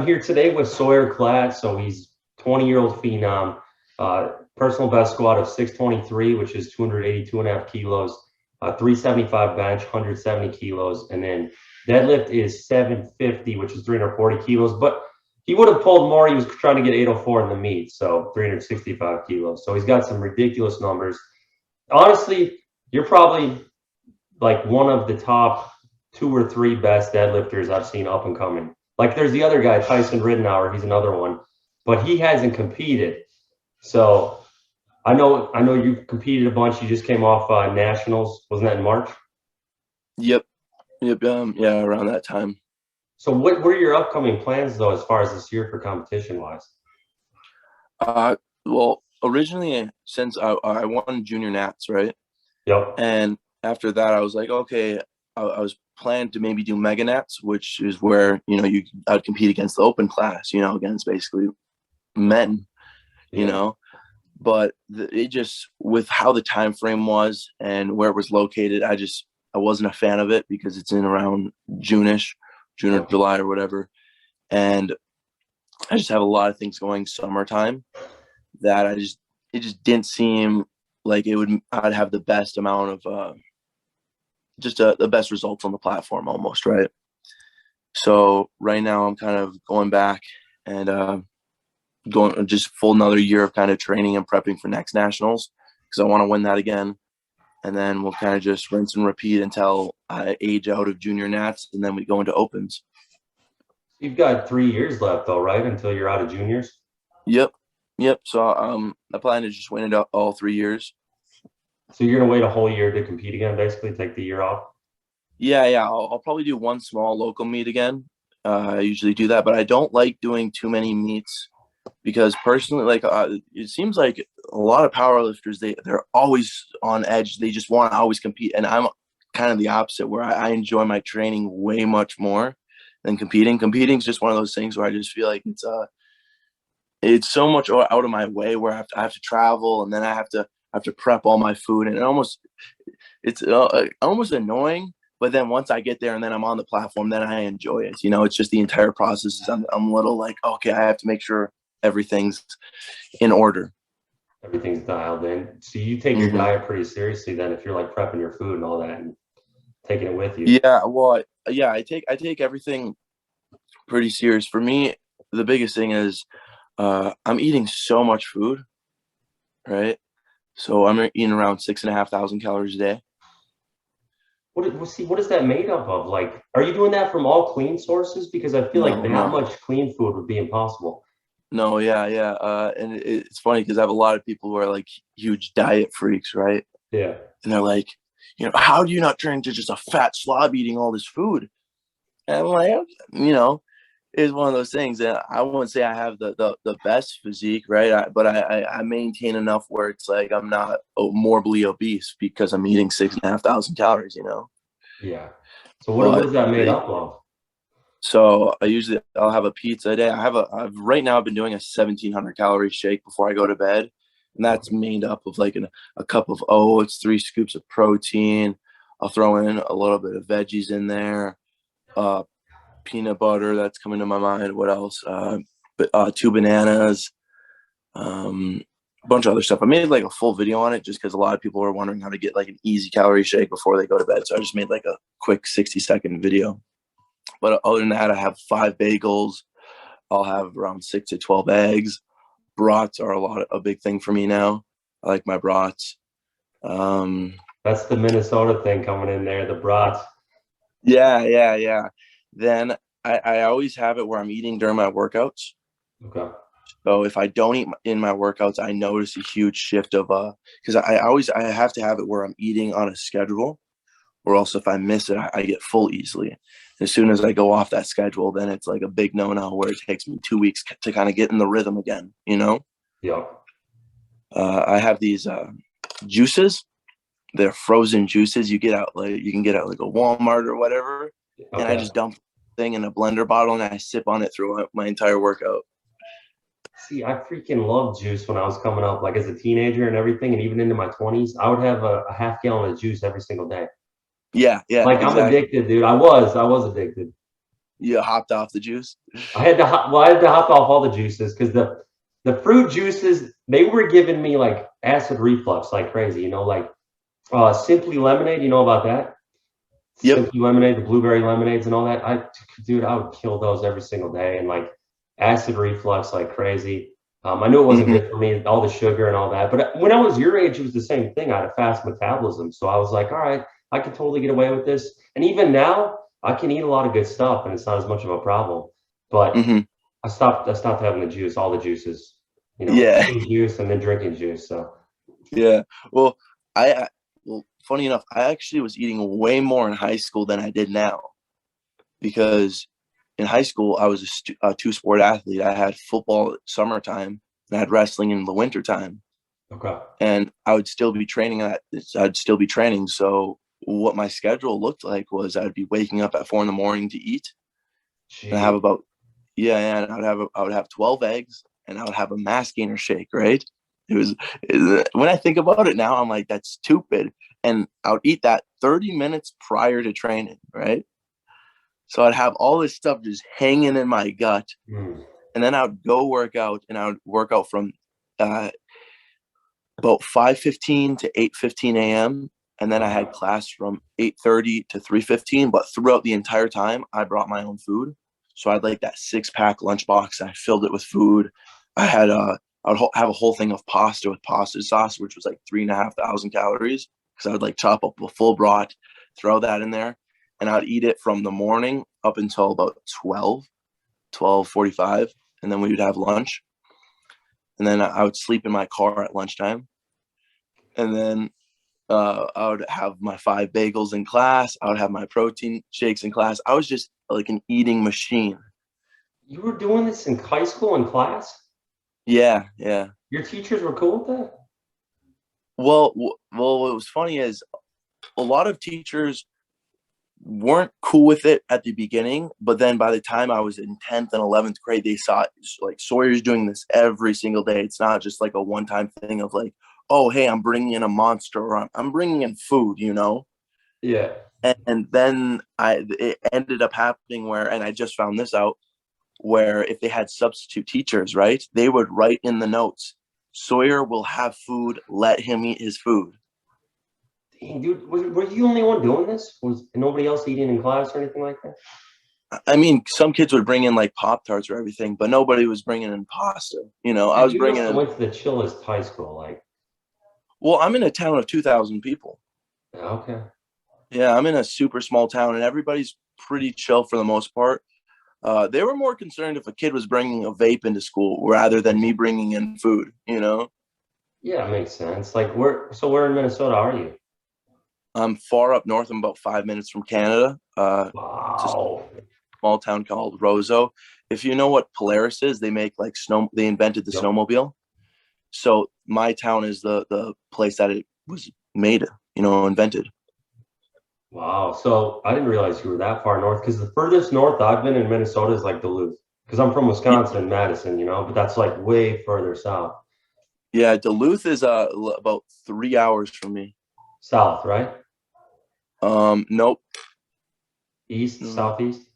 I'm here today with Sawyer Klatt. So he's 20-year-old phenom, personal best squat of 623, which is 282.5 kilos, 375 bench, 170 kilos, and then deadlift is 750, which is 340 kilos. But he would have pulled more. He was trying to get 804 in the meet, so 365 kilos. So he's got some ridiculous numbers. Honestly, you're probably like one of the top two or three best deadlifters I've seen up and coming. Like there's the other guy, Tyson Ridenour, he's another one, but he hasn't competed. So I know you've competed a bunch. You just came off nationals, wasn't that in March? Yep. Yep. Yeah, around that time. So what are your upcoming plans though, as far as this year for competition wise? Well, originally, since I won junior nats, right? Yep. And after that, I was like, okay, I was planning to maybe do mega nats, which is where, I'd compete against the open class, against basically men, you Yeah. know, but it just, with how the time frame was and where it was located, I wasn't a fan of it because it's in around June-ish, June or July or whatever. And I just have a lot of things going summertime that it just didn't seem like I'd have the best amount of the best results on the platform almost, right? So right now I'm kind of going back and going just full another year of kind of training and prepping for next nationals because I want to win that again. And then we'll kind of just rinse and repeat until I age out of junior nats, and then we go into opens. You've got 3 years left though, right? Until you're out of juniors. Yep. So I plan to just win it all 3 years. So you're gonna wait a whole year to compete again, basically take the year off. Yeah. I'll probably do one small local meet again. I usually do that, but I don't like doing too many meets because personally, like it seems like a lot of powerlifters, they're always on edge. They just want to always compete, and I'm kind of the opposite, where I enjoy my training way much more than competing. Competing is just one of those things where I just feel like it's so much out of my way, where I have to travel, and then I have to prep all my food, and it's almost annoying. But then once I get there and then I'm on the platform, then I enjoy it. It's just the entire process. I'm a little like, okay, I have to make sure everything's in order. Everything's dialed in. So you take your Mm-hmm. diet pretty seriously then if you're like prepping your food and all that and taking it with you. Yeah, well, yeah, I take everything pretty serious. For me, the biggest thing is I'm eating so much food, right? So I'm eating around 6,500 calories a day. What is that made up of? Like, are you doing that from all clean sources? Because I feel like No, that no, much clean food would be impossible. no, yeah. And it's funny because I have a lot of people who are like huge diet freaks, right? Yeah. And they're like, how do you not turn into just a fat slob eating all this food? And I'm like, it's one of those things that I wouldn't say I have the best physique, right? But I maintain enough where it's like I'm not morbidly obese because I'm eating 6,500 calories. Yeah. So what But is that made up of? so I'll have a pizza a day. I've right now I've been doing a 1,700 calorie shake before I go to bed, and that's made up of like a cup of oats, 3 scoops of protein. I'll throw in a little bit of veggies in there, uh, peanut butter that's coming to my mind. What else? But 2 bananas, a bunch of other stuff. I made like a full video on it just because a lot of people were wondering how to get like an easy calorie shake before they go to bed. So I just made like a quick 60-second video. But other than that, I have 5 bagels. I'll have around 6 to 12 eggs. Brats are a big thing for me now. I like my brats. Um, That's the Minnesota thing coming in there, the brats. yeah. Then I always have it where I'm eating during my workouts. Okay. So if I don't eat in my workouts, I notice a huge shift of because I have to have it where I'm eating on a schedule, or else if I miss it, I get full easily. As soon as I go off that schedule, then it's like a big no-no where it takes me 2 weeks to kind of get in the rhythm again. Yep. I have these juices. They're frozen juices. You can get out like a Walmart or whatever, and I Okay. just dump the thing in a blender bottle and I sip on it throughout my entire workout. See, I freaking loved juice when I was coming up, like as a teenager and everything, and even into my 20s. I would have a half gallon of juice every single day. Yeah, Like I'm exactly. addicted, dude. I was addicted. You hopped off the juice. I had to hop off all the juices because the fruit juices, they were giving me like acid reflux like crazy, like Simply Lemonade, you know about that? Yep. Simply Lemonade, the blueberry lemonades and all that. Dude, I would kill those every single day and like acid reflux like crazy. I knew it wasn't Hmm. good for me, all the sugar and all that. But when I was your age, it was the same thing. I had a fast metabolism. So I was like, all right, I could totally get away with this. And even now, I can eat a lot of good stuff and it's not as much of a problem. But Hmm. I stopped having the juice, all the juices, Yeah. eating juice and then drinking juice. So Yeah. Well, well, funny enough, I actually was eating way more in high school than I did now, because in high school I was a two-sport athlete. I had football at summertime and I had wrestling in the wintertime, okay. and I'd still be training. So what my schedule looked like was I'd be waking up at 4 in the morning to eat, and I have Gee. about yeah, and I would have 12 eggs, and I would have a mass gainer shake, right? When I think about it now, I'm like, that's stupid. And I would eat that 30 minutes prior to training, right? So I'd have all this stuff just hanging in my gut. Mm. And then I would go work out, and I would work out from uh, about 5:15 to 8:15 a.m. And then I had Okay. class from 8:30 to 3:15. But throughout the entire time, I brought my own food. So I had like that 6-pack lunchbox. I filled it with food. I had have a whole thing of pasta with pasta sauce, which was like 3,500 calories, because I would like chop up a full brat, throw that in there, and I'd eat it from the morning up until about 12:45, and then we would have lunch, and then I would sleep in my car at lunchtime, and then I would have my 5 bagels in class. I would have my protein shakes in class. I was just like an eating machine. You were doing this in high school in class? Yeah, yeah. Your teachers were cool with that? Well, what was funny is a lot of teachers weren't cool with it at the beginning, but then by the time I was in 10th and 11th grade, they saw it, like, Sawyer's doing this every single day. It's not just like a one-time thing of like, oh, hey, I'm bringing in a monster, or I'm bringing in food, Yeah. And then it ended up happening where, and I just found this out, where if they had substitute teachers, right, they would write in the notes, Sawyer will have food, let him eat his food. Dang, dude, were you the only one doing this? Was nobody else eating in class or anything like that? I mean, some kids would bring in like Pop Tarts or everything, but nobody was bringing in pasta. I Dude, was you must bringing have in. went to the chillest high school. Like, Well, I'm in a town of 2,000 people. okay. Yeah, I'm in a super small town, and everybody's pretty chill for the most part. They were more concerned if a kid was bringing a vape into school rather than me bringing in food. Yeah, it makes sense. Like, where in Minnesota are you? I'm far up north. I'm about 5 minutes from Canada. It's a Wow. small town called Roseau. If you know what Polaris is, they make like snow. They invented the Yep. snowmobile. So my town is the place that it was made, invented. Wow. So I didn't realize you were that far north because the furthest north I've been in Minnesota is like Duluth. Because I'm from Yeah, Wisconsin, Madison, but that's like way further south. yeah. Duluth is about 3 hours from me. South, right? Nope. East, No. southeast.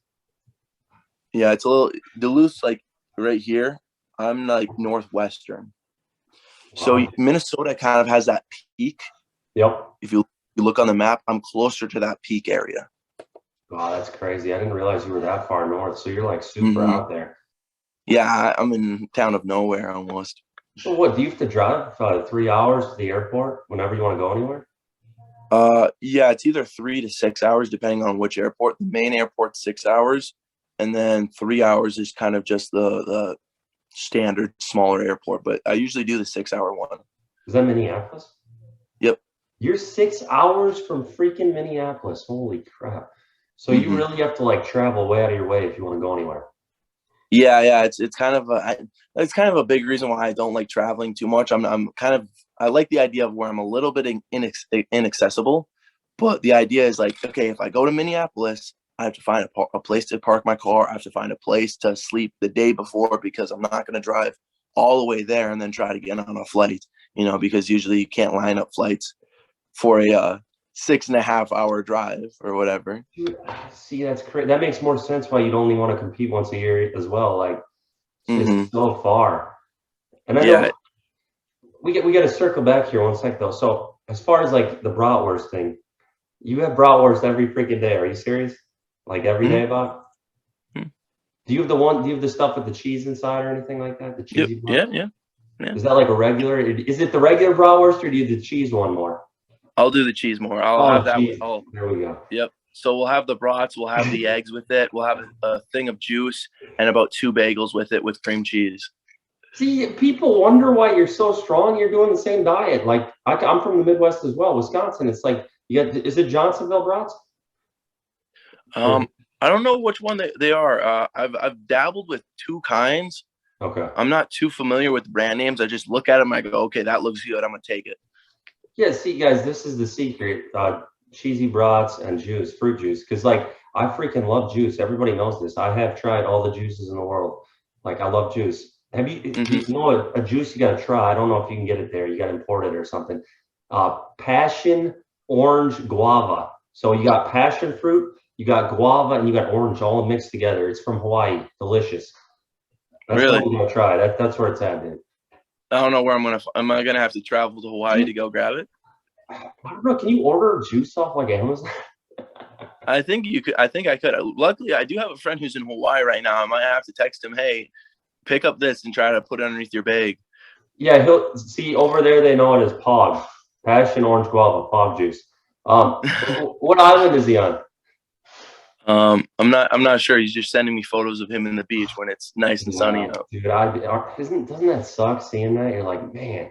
Yeah, it's a little Duluth's like right here. I'm like northwestern. So Wow. Minnesota kind of has that peak. Yep. If you look on the map, I'm closer to that peak area. Wow, that's crazy. I didn't realize you were that far north. So you're like super Hmm. out there. Yeah, I'm in town of nowhere almost. So what, do you have to drive 3 hours to the airport whenever you want to go anywhere? Yeah, it's either 3 to 6 hours depending on which airport. The main airport's 6 hours, and then 3 hours is kind of just the standard smaller airport. But I usually do the 6 hour one. Is that Minneapolis? Yep. You're 6 hours from freaking Minneapolis. Holy crap. So you Hmm. really have to like travel way out of your way if you want to go anywhere. Yeah, yeah. It's kind of a big reason why I don't like traveling too much. I'm kind of I like the idea of where I'm a little bit inaccessible, but the idea is like, okay, if I go to Minneapolis, I have to find a place to park my car. I have to find a place to sleep the day before, because I'm not going to drive all the way there and then try to get on a flight. Because usually you can't line up flights for 6.5 hour drive or whatever. Dude, see, that's crazy. That makes more sense why you'd only want to compete once a year as well. Like, it's so far. And I know we got to circle back here one sec though. So as far as like the bratwurst thing, you have bratwurst every freaking day. Are you serious? Like every day, Bob? Do you have do you have the stuff with the cheese inside or anything like that? The cheesy bratwurst? Yeah. Is that like a regular? Is it the regular bratwurst or do you do the cheese one more? I'll do the cheese more. I'll have that. There we go. Yep. So we'll have the brats. We'll have the eggs with it. We'll have a thing of juice and about 2 bagels with it with cream cheese. See, people wonder why you're so strong. You're doing the same diet. Like I'm from the Midwest as well, Wisconsin. It's like is it Johnsonville brats? I don't know which one they are. I've dabbled with 2 kinds. Okay. I'm not too familiar with brand names. I just look at them. I go, okay, that looks good. I'm gonna take it. Yeah. See, guys, this is the secret. Cheesy brats and juice, fruit juice. Because like I freaking love juice. Everybody knows this. I have tried all the juices in the world. Like I love juice. Have you, you know, a juice you got to try? I don't know if you can get it there. You got to import it or something. Passion orange guava. So you got passion fruit, you got guava, and you got orange all mixed together. It's from Hawaii. Delicious. That's really? what we're gonna try. That's where it's at, dude. I don't know where am I gonna have to travel to Hawaii to go grab it? I don't know. Can you order juice off like Amazon? I think you could. I think I could. Luckily, I do have a friend who's in Hawaii right now. I might have to text him, hey, pick up this and try to put it underneath your bag. Yeah, he'll see over there. They know it as Pog, passion orange guava, Pog juice. What island is he on? I'm not sure. He's just sending me photos of him in the beach when it's nice and sunny out. Dude, doesn't that suck seeing that? You're like, man.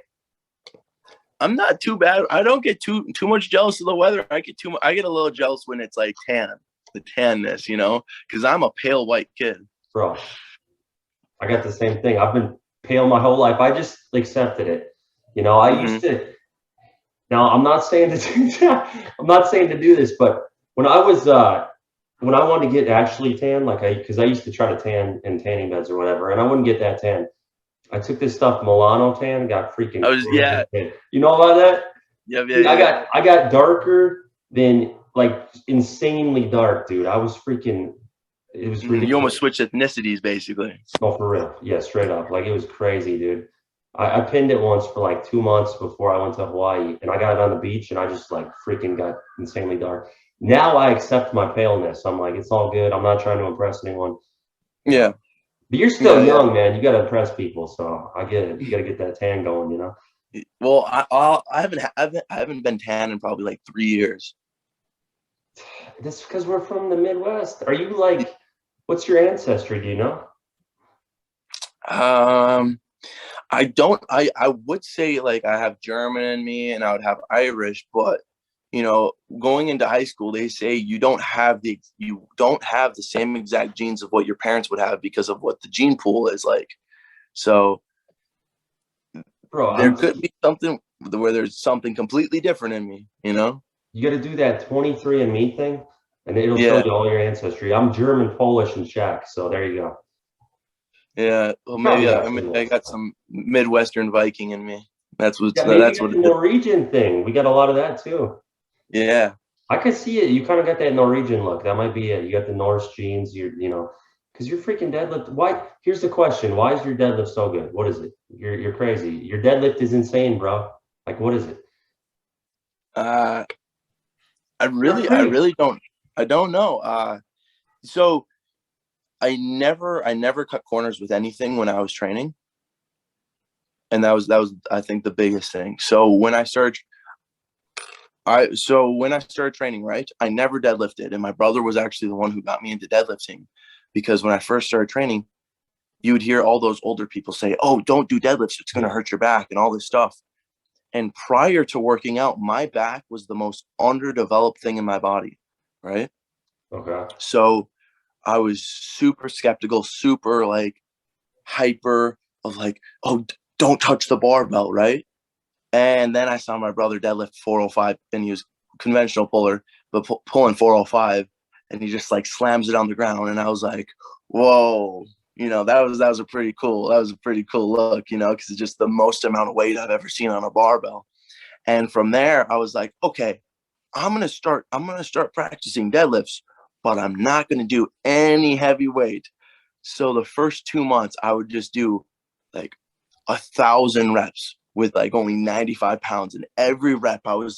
I'm not too bad. I don't get too much jealous of the weather. I get a little jealous when it's like the tanness, you know, because I'm a pale white kid. Bro, I got the same thing. I've been pale my whole life. I just accepted it. You know, I used to. Now I'm not saying to do this, but when I wanted to get actually tan, because I used to try to tan in tanning beds or whatever, and I wouldn't get that tan. I took this stuff Milano tan, got freaking. You know about that? Yeah. I got darker than like insanely dark, dude. I was freaking. It was ridiculous. You almost switched ethnicities, basically. Oh, for real? Yeah, straight up. Like it was crazy, dude. I pinned it once for like 2 months before I went to Hawaii, and I got it on the beach, and I just like freaking got insanely dark. Now I accept my paleness. I'm like, it's all good. I'm not trying to impress anyone. Yeah. But you're still young, man. You got to impress people. So I get it. You got to get that tan going, you know? Well, I haven't been tan in probably like 3 years. That's because we're from the Midwest. Are you like, what's your ancestry? Do you know? I don't. I would say like I have German in me, and I would have Irish, but you know, going into high school, they say you don't have the same exact genes of what your parents would have because of what the gene pool is like. So, bro, there could be something where there's something completely different in me. You know, you got to do that 23andMe thing, and it'll show you all your ancestry. I'm German, Polish, and Czech. So there you go. Yeah, well, maybe I got some Midwestern Viking in me. That's what the Norwegian thing. We got a lot of that too. Yeah, I could see it. You kind of got that Norwegian look. That might be it. You got the Norse genes. You know, because you're freaking deadlift. Why? Here's the question: why is your deadlift so good? What is it? You're crazy. Your deadlift is insane, bro. Like, what is it? I really don't know. So I never cut corners with anything when I was training, and that was I think the biggest thing. So when I started training, right, I never deadlifted, and my brother was actually the one who got me into deadlifting, because when I first started training, you would hear all those older people say, "Oh, don't do deadlifts; it's going to hurt your back," and all this stuff. And prior to working out, my back was the most underdeveloped thing in my body, right? Okay. So I was super skeptical, super like hyper of like, oh, don't touch the barbell, right? And then I saw my brother deadlift 405, and he was conventional puller, but pulling 405, and he just like slams it on the ground. And I was like, whoa, you know, that was a pretty cool look, you know, because it's just the most amount of weight I've ever seen on a barbell. And from there, I was like, okay, I'm gonna start practicing deadlifts, but I'm not gonna do any heavy weight. So the first 2 months, I would just do like 1,000 reps with like only 95 pounds. And every rep, I would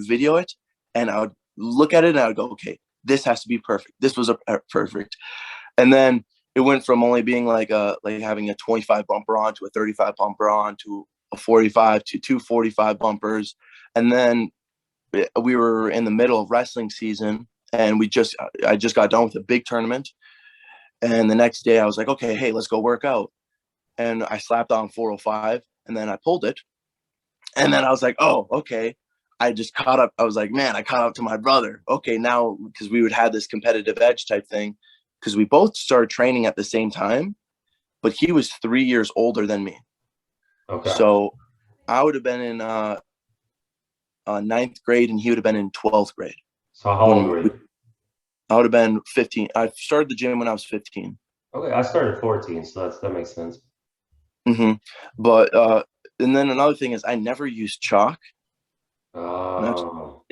video it and I would look at it and I would go, okay, this has to be perfect. This was perfect. And then it went from only being like having a 25 bumper on to a 35 bumper on to a 45 to 245 bumpers. And then we were in the middle of wrestling season and I just got done with a big tournament. And the next day I was like, okay, hey, let's go work out. And I slapped on 405 and then I pulled it. And then I was like, oh, okay. I just caught up. I was like, man, I caught up to my brother. Okay, now, because we would have this competitive edge type thing, because we both started training at the same time, but he was 3 years older than me. Okay. So I would have been in ninth grade and he would have been in 12th grade. So how old were you? I would have been 15. I started the gym when I was 15. Okay, I started 14, so that makes sense. Mm-hmm. But and then another thing is I never used chalk. Oh.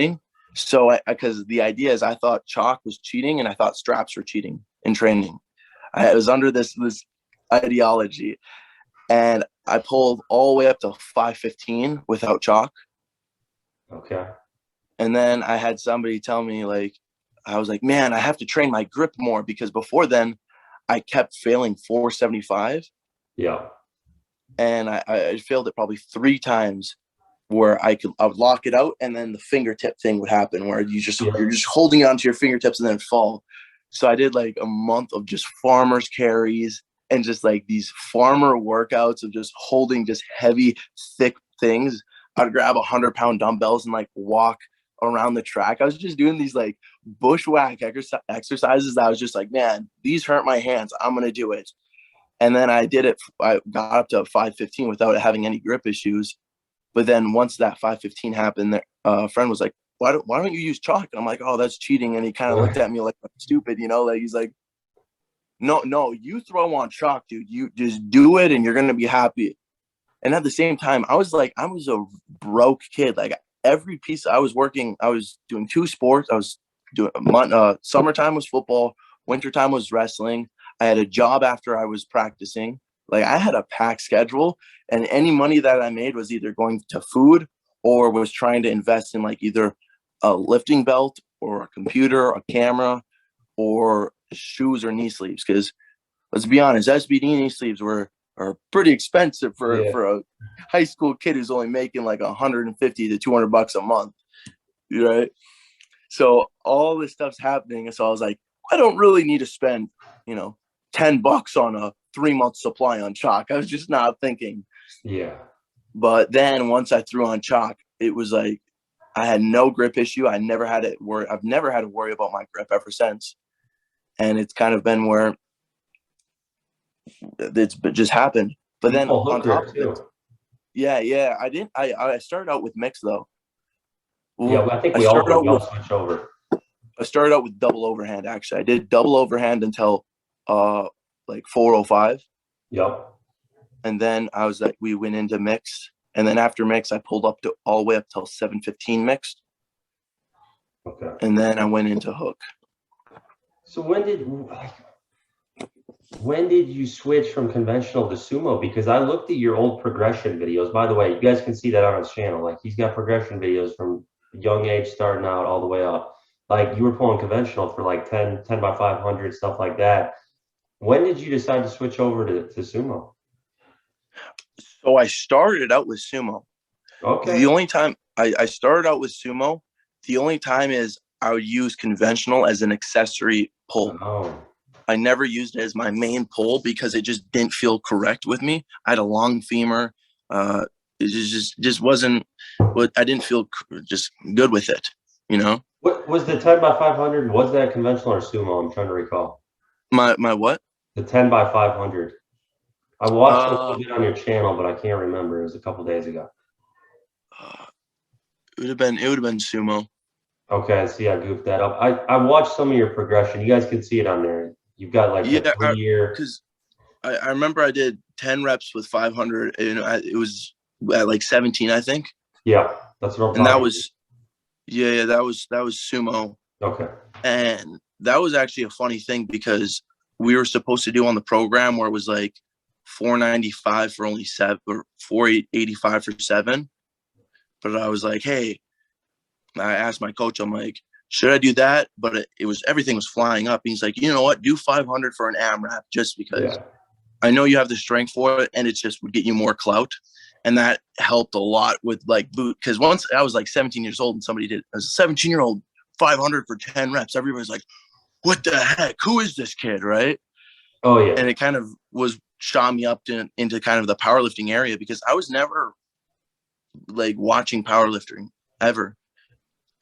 So because the idea is I thought chalk was cheating and I thought straps were cheating in training. I was under this ideology, and I pulled all the way up to 515 without chalk. Okay. And then I had somebody tell me, like, I was like, man, I have to train my grip more, because before then I kept failing 475. Yeah. And I failed it probably 3 times where I would lock it out and then the fingertip thing would happen where you're just holding onto your fingertips and then fall. So I did like a month of just farmer's carries and just like these farmer workouts of just holding just heavy, thick things. I'd grab 100-pound dumbbells and like walk around the track. I was just doing these like bushwhack exercises that I was just like, man, these hurt my hands. I'm going to do it. And then I did it. I got up to 515 without having any grip issues. But then once that 515 happened, a friend was like, why don't you use chalk? And I'm like, oh, that's cheating. And he kind of looked at me like I'm stupid, like he's like, no, you throw on chalk, dude. You just do it and you're going to be happy. And at the same time, I was a broke kid. Like every piece I was working, I was doing 2 sports. I was doing summertime was football. Wintertime was wrestling. I had a job after I was practicing. Like I had a packed schedule, and any money that I made was either going to food or was trying to invest in like either a lifting belt or a computer, a camera, or shoes or knee sleeves. Because let's be honest, SBD knee sleeves are pretty expensive for a high school kid who's only making like 150 to 200 bucks a month, right? So all this stuff's happening, and so I was like, I don't really need to spend, $10 on a 3-month supply on chalk. I was just not thinking. Yeah. But then once I threw on chalk, it was like I had no grip issue. I've never had to worry about my grip ever since. And it's kind of been where it's just happened. But then on top of it, yeah. I started out with mixed though. Yeah, I think we all switch over. I started out with double overhand. Actually, I did double overhand until like 405. Yep. And then I was like, we went into mixed, and then after mixed, I pulled up to all the way up till 715 mixed. Okay. And then I went into hook. So when did you switch from conventional to sumo? Because I looked at your old progression videos. By the way, you guys can see that on his channel. Like he's got progression videos from young age starting out all the way up. Like you were pulling conventional for like 10 by 500, stuff like that. When did you decide to switch over to sumo? So I started out with sumo. Okay. The only time I started out with sumo, the only time is I would use conventional as an accessory pull. Oh. I never used it as my main pull because it just didn't feel correct with me. I had a long femur. It just wasn't what I didn't feel just good with it, What was the 10 by 500? Was that conventional or sumo? I'm trying to recall. My what? The 10 by 500. I watched a little bit on your channel, but I can't remember. It was a couple days ago. It would have been sumo. Okay, see, I goofed that up. I watched some of your progression. You guys can see it on there. You've got like a 3-year. Because I remember I did 10 reps with 500. It was at like 17, I think. Yeah, that's what I'm talking about. And that was Yeah, that was Sumo. Okay. And that was actually a funny thing because we were supposed to do on the program where it was like 495 for only 7 or 485 for 7. But I was like, hey, I asked my coach, I'm like, should I do that? But it was, everything was flying up. He's like, you know what? Do 500 for an AMRAP just because I know you have the strength for it, and it just would get you more clout. And that helped a lot with like boot. Because once I was like 17 years old and somebody did as a 17-year-old 500 for 10 reps, everybody's like, what the heck? Who is this kid? Right. Oh yeah. And it kind of was shot me up into kind of the powerlifting area because I was never like watching powerlifting ever.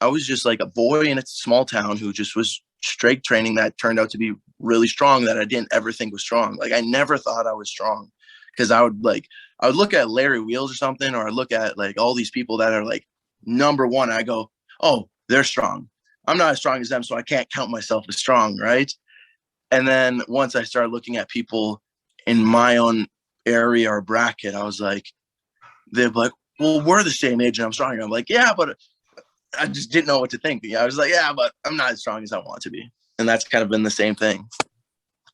I was just like a boy in a small town who just was strength training that turned out to be really strong that I didn't ever think was strong. Like I never thought I was strong because I would look at Larry Wheels or something, or I look at like all these people that are like number one. I go, oh, they're strong. I'm not as strong as them, so I can't count myself as strong, right? And then once I started looking at people in my own area or bracket, I was like, they're like, well, we're the same age and I'm strong. I'm like, yeah, but I just didn't know what to think. I was like, yeah, but I'm not as strong as I want to be. And that's kind of been the same thing.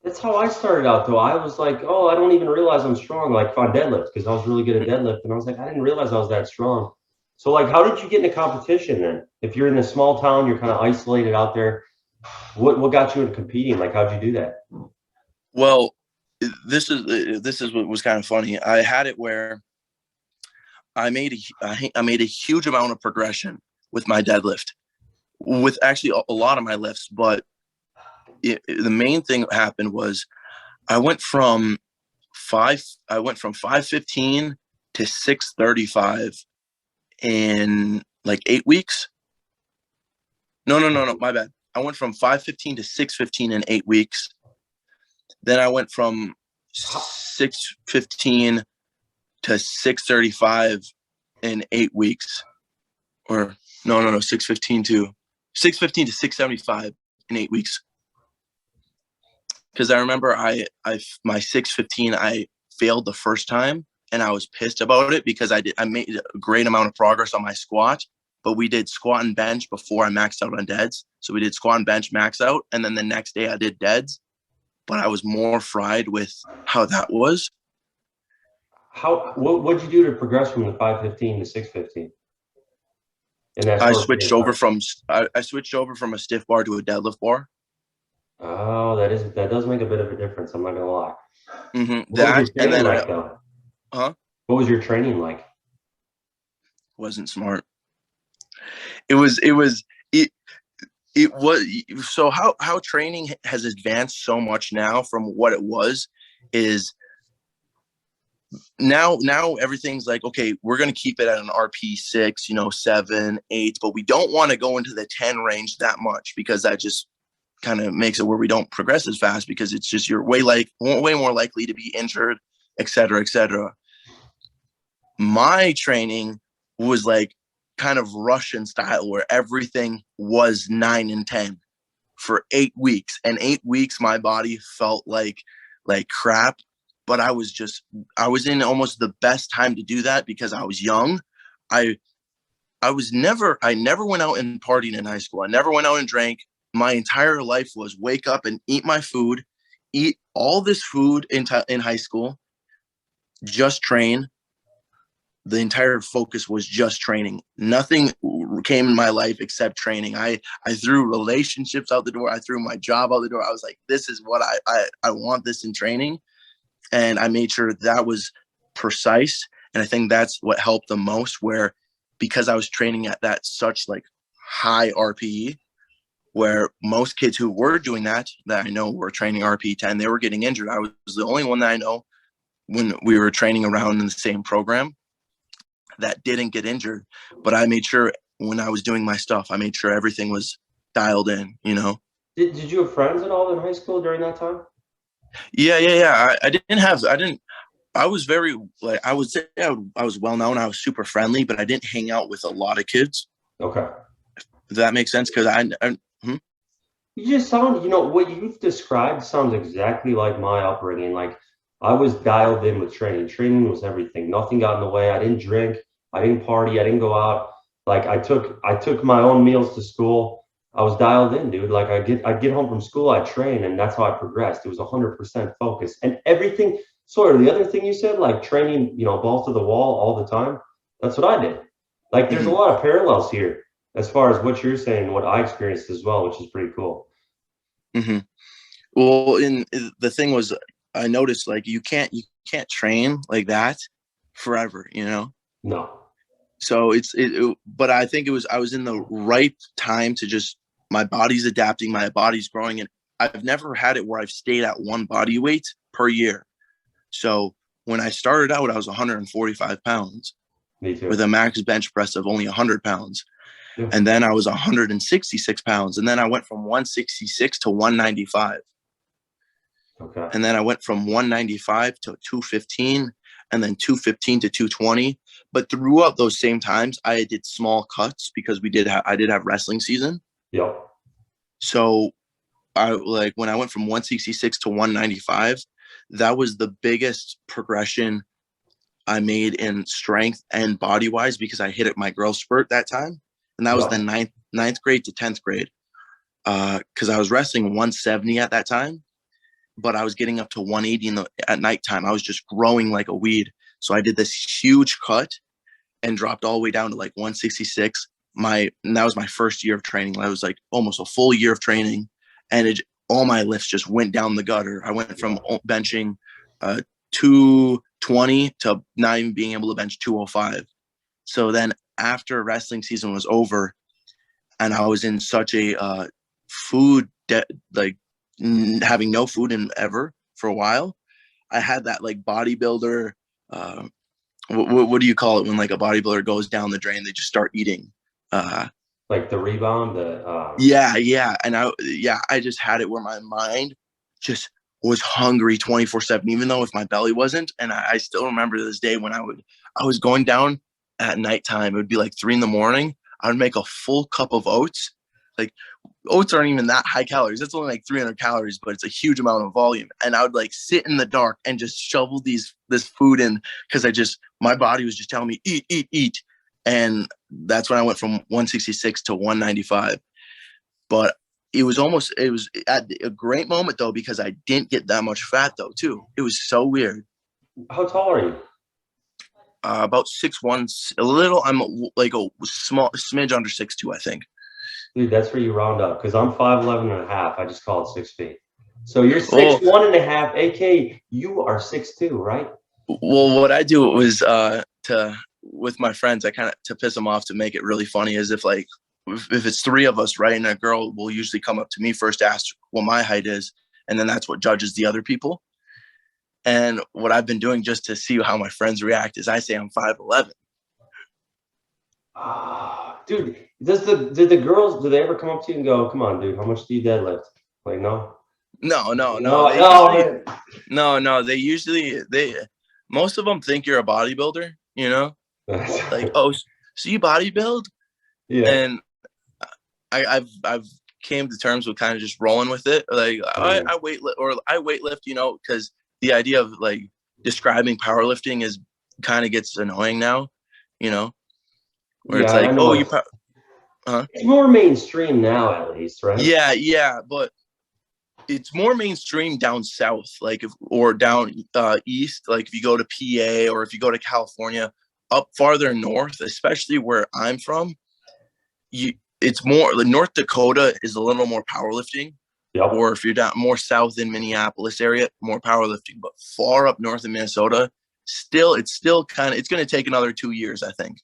That's how I started out, though. I was like, oh, I don't even realize I'm strong, like on deadlift, because I was really good at deadlift. And I was like, I didn't realize I was that strong. So, like, how did you get into competition then? If you're in a small town, you're kind of isolated out there. What got you into competing? Like, how'd you do that? Well, this is what was kind of funny. I had it where I made a huge amount of progression with my deadlift, with actually a lot of my lifts. But the main thing that happened was I went from 515 to 635 in like 8 weeks. No, my bad. I went from 515 to 615 in 8 weeks. Then I went from 615 to 635 in 8 weeks. Or no, 615 to 675 in 8 weeks. Because I remember my 615 I failed the first time and I was pissed about it because I made a great amount of progress on my squat, but we did squat and bench before I maxed out on deads. So we did squat and bench max out, and then the next day I did deads, but I was more fried with how that was. What'd you do to progress from the 515 to 615? And I switched over from a stiff bar to a deadlift bar. Oh, that does make a bit of a difference. I'm not gonna lie. Mm-hmm. What was your training like, though? What was your training like? Wasn't smart. It was so how training has advanced so much now from what it was is now everything's like, okay, we're going to keep it at an RP 6, 7, 8, but we don't want to go into the 10 range that much because that just kind of makes it where we don't progress as fast because it's just you're way more likely to be injured, et cetera, et cetera. My training was like kind of Russian style where everything was 9 and 10 for 8 weeks. And 8 weeks, my body felt like crap, but I was in almost the best time to do that because I was young. I never went out and partied in high school. I never went out and drank. My entire life was wake up and eat my food, eat all this food in high school, just train. The entire focus was just training. Nothing came in my life except training. I threw relationships out the door. I threw my job out the door. I was like, this is what I want this in training. And I made sure that was precise. And I think that's what helped the most, where because I was training at that such like high RPE, where most kids who were doing that I know were training RPE 10, they were getting injured. I was the only one that I know when we were training around in the same program that didn't get injured. But I made sure when I was doing my stuff, I made sure everything was dialed in, Did you have friends at all in high school during that time? Yeah. I was very, like, I would say I was well known. I was super friendly, but I didn't hang out with a lot of kids. Okay. If that makes sense. Cause You just sound, what you've described sounds exactly like my upbringing. Like I was dialed in with training. Training was everything. Nothing got in the way. I didn't drink. I didn't party. I didn't go out. Like I took my own meals to school. I was dialed in, dude. Like I'd get home from school, I'd train, and that's how I progressed. It was 100% focus and everything. Sort of the other thing you said, like training, you know, balls to the wall all the time. That's what I did. Like there's a Hmm. lot of parallels here as far as what you're saying, what I experienced as well, which is pretty cool. Hmm. Well, in the thing was, I noticed like you can't train like that forever, you know. No. So but I think I was in the right time to just my body's adapting, my body's growing, and I've never had it where I've stayed at one body weight per year. So when I started out, I was 145 pounds Me with too. a max bench press of only 100 pounds. Yeah. And then I was 166 pounds. And then I went from 166 to 195. Okay. And then I went from 195 to 215 and then 215 to 220. But throughout those same times, I did small cuts because I did have wrestling season. Yep. So I like when I went from 166 to 195, that was the biggest progression I made in strength and body wise because I hit my growth spurt that time. And that was the Yep. ninth grade to 10th grade. Because I was wrestling 170 at that time, but I was getting up to 180 at nighttime. I was just growing like a weed. So I did this huge cut and dropped all the way down to like 166. And that was my first year of training. That was like almost a full year of training, and all my lifts just went down the gutter. I went from Yeah. benching 220 to not even being able to bench 205. So then after wrestling season was over, and I was in such a food like having no food in ever for a while. I had that like bodybuilder. Uh, what do you call it when like a bodybuilder goes down the drain? They just start eating. Uh, Like the rebound, the yeah, and I just had it where my mind just was hungry 24/7, even though if my belly wasn't. And I still remember this day when I was going down at nighttime. It would be like 3 in the morning. I would make a full cup of oats. Like oats aren't even that high calories. That's only like 300 calories, but it's a huge amount of volume. And I would like sit in the dark and just shovel this food in because my body was just telling me eat, eat, eat. And that's when I went from 166 to 195. But it was at a great moment though because I didn't get that much fat though too. It was so weird. how tall are you? About 6'1", a little. I'm like a small smidge under 6'2", I think. Dude, that's where you round up because I'm 5'11" and a half. I just call it 6 feet. So you're six Oh, one and a half, aka you are 6'2", right? well, what I do was to with my friends, I kind of to piss them off to make it really funny is if like if it's three of us, right, and a girl will usually come up to me first, ask what my height is, and then that's what judges the other people. And what I've been doing just to see how my friends react is I say I'm 5'11". Ah, dude, did the girls, do they ever come up to you and go, come on, dude, how much do you deadlift? Like, no? No, no, no. No, They no, usually man. no. They usually they most of them think you're a bodybuilder. You know, like so you bodybuild, Yeah. and I've came to terms with kind of just rolling with it. Like Mhm. I weightlift, you know, because the idea of like describing powerlifting is kind of gets annoying now, you know, where it's Yeah, I like, know oh, huh? it's more mainstream now, at least, right? Yeah, but it's more mainstream down south, like or down east, like if you go to PA or if you go to California, up farther north, especially where I'm from, you it's more like North Dakota is a little more powerlifting, or Yep. if you're down more south in Minneapolis area, more powerlifting. But far up north in Minnesota, it's still kind of it's going to take another 2 years, I think.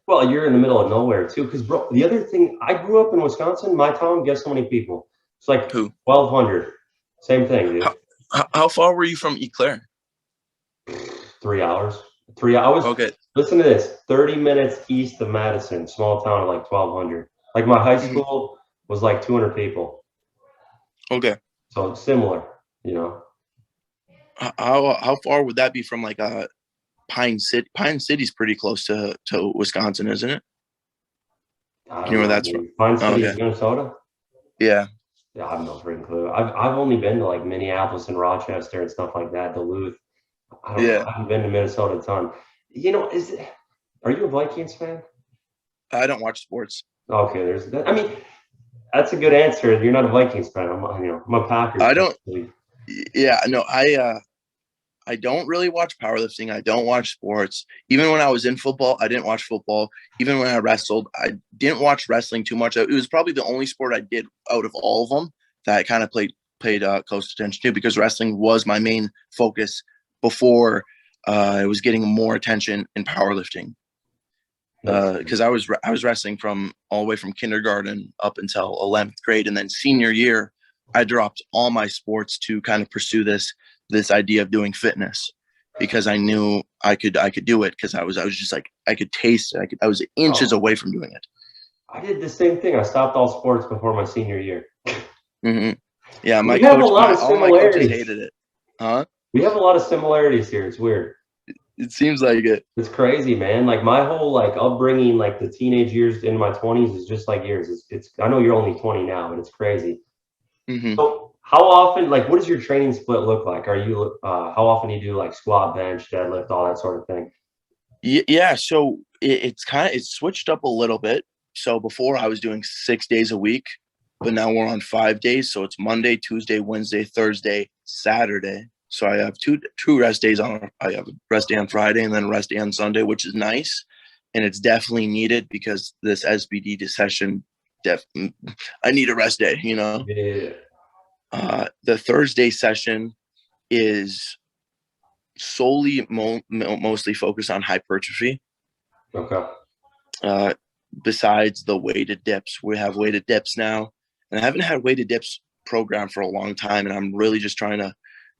Well, you're in the middle of nowhere too, because bro, the other thing, I grew up in Wisconsin. My town, guess how many people? It's like Who? 1,200. Same thing, dude. How far were you from Eclair? 3 hours. 3 hours. Okay. Listen to this. 30 minutes east of Madison, small town of like 1,200. Like my high Hmm. school was like 200 people. Okay. So it's similar, you know. How far would that be from like Pine City? Pine City's pretty close to Wisconsin, isn't it? I You know don't where know, that's from? dude. Pine Oh, City, okay. Minnesota. Yeah. Yeah, I have no freaking clue. I've only been to like Minneapolis and Rochester and stuff like that, Duluth. I don't know. Yeah. I haven't been to Minnesota a ton. You know, are you a Vikings fan? I don't watch sports. Okay, there's that. I mean, that's a good answer. You're not a Vikings fan. I'm a Packers I fan. don't. Yeah, no, I don't really watch powerlifting. I don't watch sports. Even when I was in football, I didn't watch football. Even when I wrestled, I didn't watch wrestling too much. It was probably the only sport I did out of all of them that I kind of played close attention to, because wrestling was my main focus before it was getting more attention in powerlifting. Because I was wrestling from all the way from kindergarten up until 11th grade, and then senior year, I dropped all my sports to kind of pursue this idea of doing fitness, because I knew I could do it, because I was just like, I could taste it. I was inches away from doing it. I did the same thing. I stopped all sports before my senior year. Mm-hmm. Yeah, We have a lot of all my coaches similarities. hated it. Huh? We have a lot of similarities here. It's weird. It seems like it. It's crazy, man. Like my whole like upbringing, like the teenage years in my 20s is just like yours. It's I know you're only 20 now, but it's crazy. Mm-hmm. So how often, like, what does your training split look like? Are you how often do you do like squat, bench, deadlift, all that sort of thing? Yeah, so it's switched up a little bit. So before I was doing 6 days a week, but now we're on 5 days. So it's Monday, Tuesday, Wednesday, Thursday, Saturday. So I have two rest days on. I have a rest day on Friday and then a rest day on Sunday, which is nice, and it's definitely needed, because this SBD session, I need a rest day. Yeah. The Thursday session is solely mostly focused on hypertrophy. Okay. Besides the weighted dips, we have weighted dips now, and I haven't had weighted dips program for a long time, and I'm really just trying to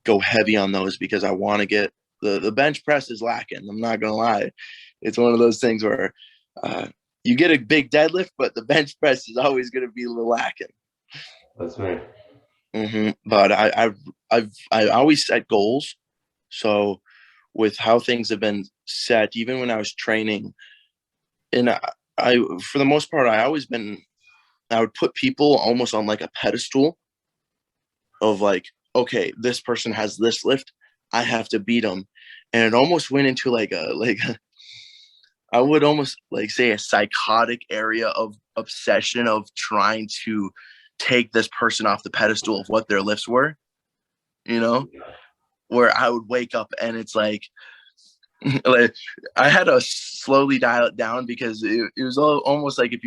go heavy on those, because I want to get the bench press is lacking. I'm not gonna lie, it's one of those things where you get a big deadlift, but the bench press is always going to be lacking. That's me. Mm-hmm. But I always set goals. So with how things have been set, even when I was training, and I for the most part, I would put people almost on like a pedestal of like, okay, this person has this lift, I have to beat them. And it almost went into I would almost like say a psychotic area of obsession of trying to take this person off the pedestal of what their lifts were, where I would wake up and it's like I had to slowly dial it down, because it was almost like if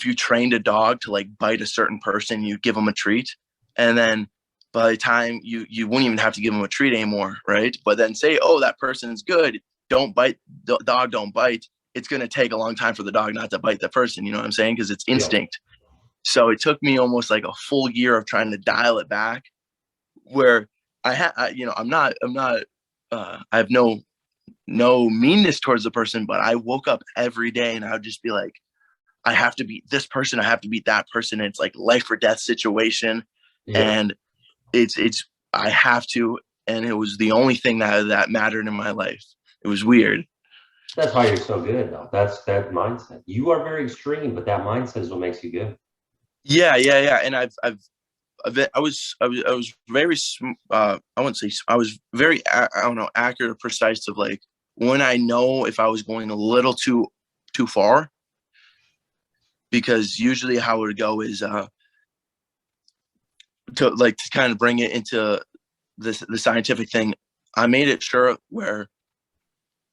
you trained a dog to like bite a certain person, you give them a treat, and then by the time you wouldn't even have to give them a treat anymore, right? But then say, oh, that person's good, don't bite, dog don't bite. It's going to take a long time for the dog not to bite the person, you know what I'm saying? Because it's instinct. Yeah. So it took me almost like a full year of trying to dial it back, where I have no meanness towards the person, but I woke up every day and I would just be like, I have to beat this person, I have to beat that person. And it's like life or death situation. Yeah. And it's I have to, and it was the only thing that mattered in my life. It was weird. That's why you're so good, though. That's that mindset. You are very extreme, but that mindset is what makes you good. Yeah. And I was very I wouldn't say I was very accurate or precise of like when I know if I was going a little too far, because usually how it would go is to kind of bring it into the scientific thing. I made it sure where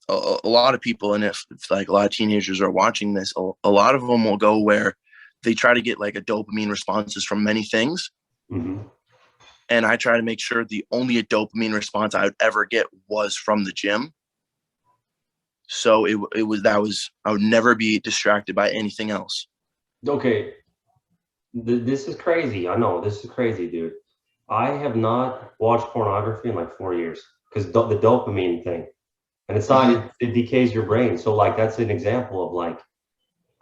a lot of people, and if like a lot of teenagers are watching this, a lot of them will go where they try to get like a dopamine responses from many things. Mm-hmm. And I try to make sure the only dopamine response I would ever get was from the gym. So I would never be distracted by anything else. Okay. This is crazy. I know this is crazy, dude. I have not watched pornography in like 4 years because the dopamine thing, and it's not, mm-hmm. it decays your brain. So like, that's an example of like,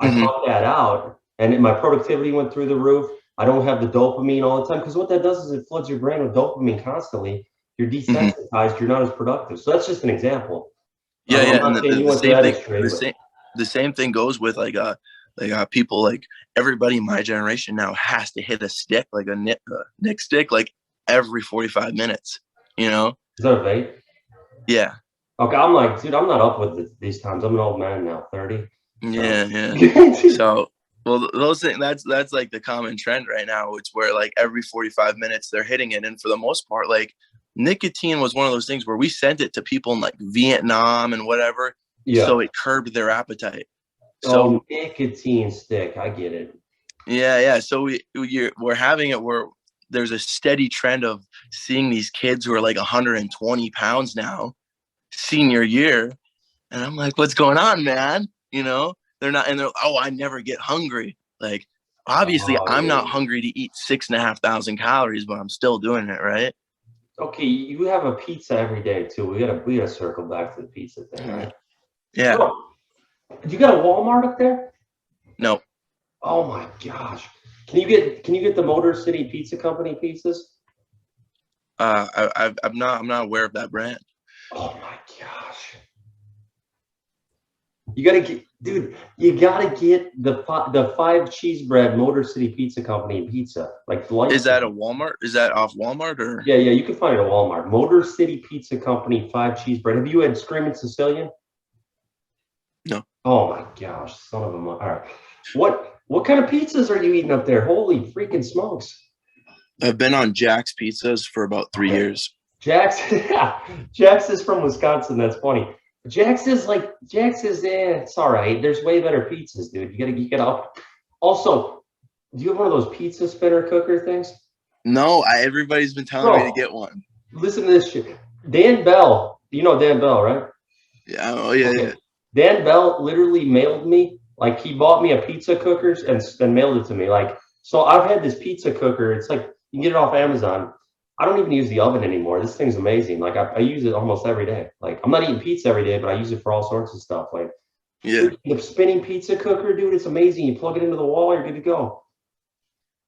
I mm-hmm. cut that out and my productivity went through the roof. I don't have the dopamine all the time, because what that does is it floods your brain with dopamine constantly. You're desensitized. Mm-hmm. You're not as productive. So that's just an example. Yeah, yeah. And the same thing goes with like people, like everybody in my generation now has to hit a stick, like a Nick stick, like every 45 minutes. You know? Is that a vape? Yeah. Okay, I'm like, dude, I'm not up with these times. I'm an old man now, 30. So. Yeah, yeah. So, well, those things, that's like the common trend right now. It's where like every 45 minutes they're hitting it. And for the most part, like nicotine was one of those things where we sent it to people in like Vietnam and whatever. Yeah. So it curbed their appetite. Oh, So nicotine stick. I get it. yeah, yeah. So we're having it where there's a steady trend of seeing these kids who are like 120 pounds now, senior year. And I'm like, what's going on, man? You know, they're not, and they're, oh, I never get hungry. Like, obviously, Oh, I'm yeah. not hungry to eat 6,500 calories, but I'm still doing it, right? Okay, you have a pizza every day too. We gotta circle back to the pizza thing, right? Yeah. Bro, you got a Walmart up there? No. Oh my gosh. Can you get the Motor City Pizza Company pizzas? I'm not aware of that brand. Oh my gosh. You gotta get, dude. You gotta get the 5 cheese bread Motor City Pizza Company pizza, like Is that a life-changing. Walmart? Is that off Walmart or Yeah, yeah. You can find it at Walmart. Motor City Pizza Company 5 cheese bread. Have you had Screaming Sicilian? no? Oh my gosh, son of a all right. What kind of pizzas are you eating up there? Holy freaking smokes. I've been on Jack's Pizzas for about 3 years. Jax, Jax is from Wisconsin. That's funny. Jax is it's all right. There's way better pizzas, dude. You gotta up. Also, do you have one of those pizza spinner cooker things? No, everybody's been telling me to Bro, get one. listen to this shit. Dan Bell, you know Dan Bell, right? Yeah. Oh yeah, Okay. yeah. Dan Bell literally mailed me, like he bought me a pizza cookers and mailed it to me. Like, so I've had this pizza cooker. It's like you can get it off Amazon. I don't even use the oven anymore. This thing's amazing. Like I use it almost every day. Like I'm not eating pizza every day, but I use it for all sorts of stuff. Like Yeah. the spinning pizza cooker, dude, it's amazing. You plug it into the wall, you're good to go.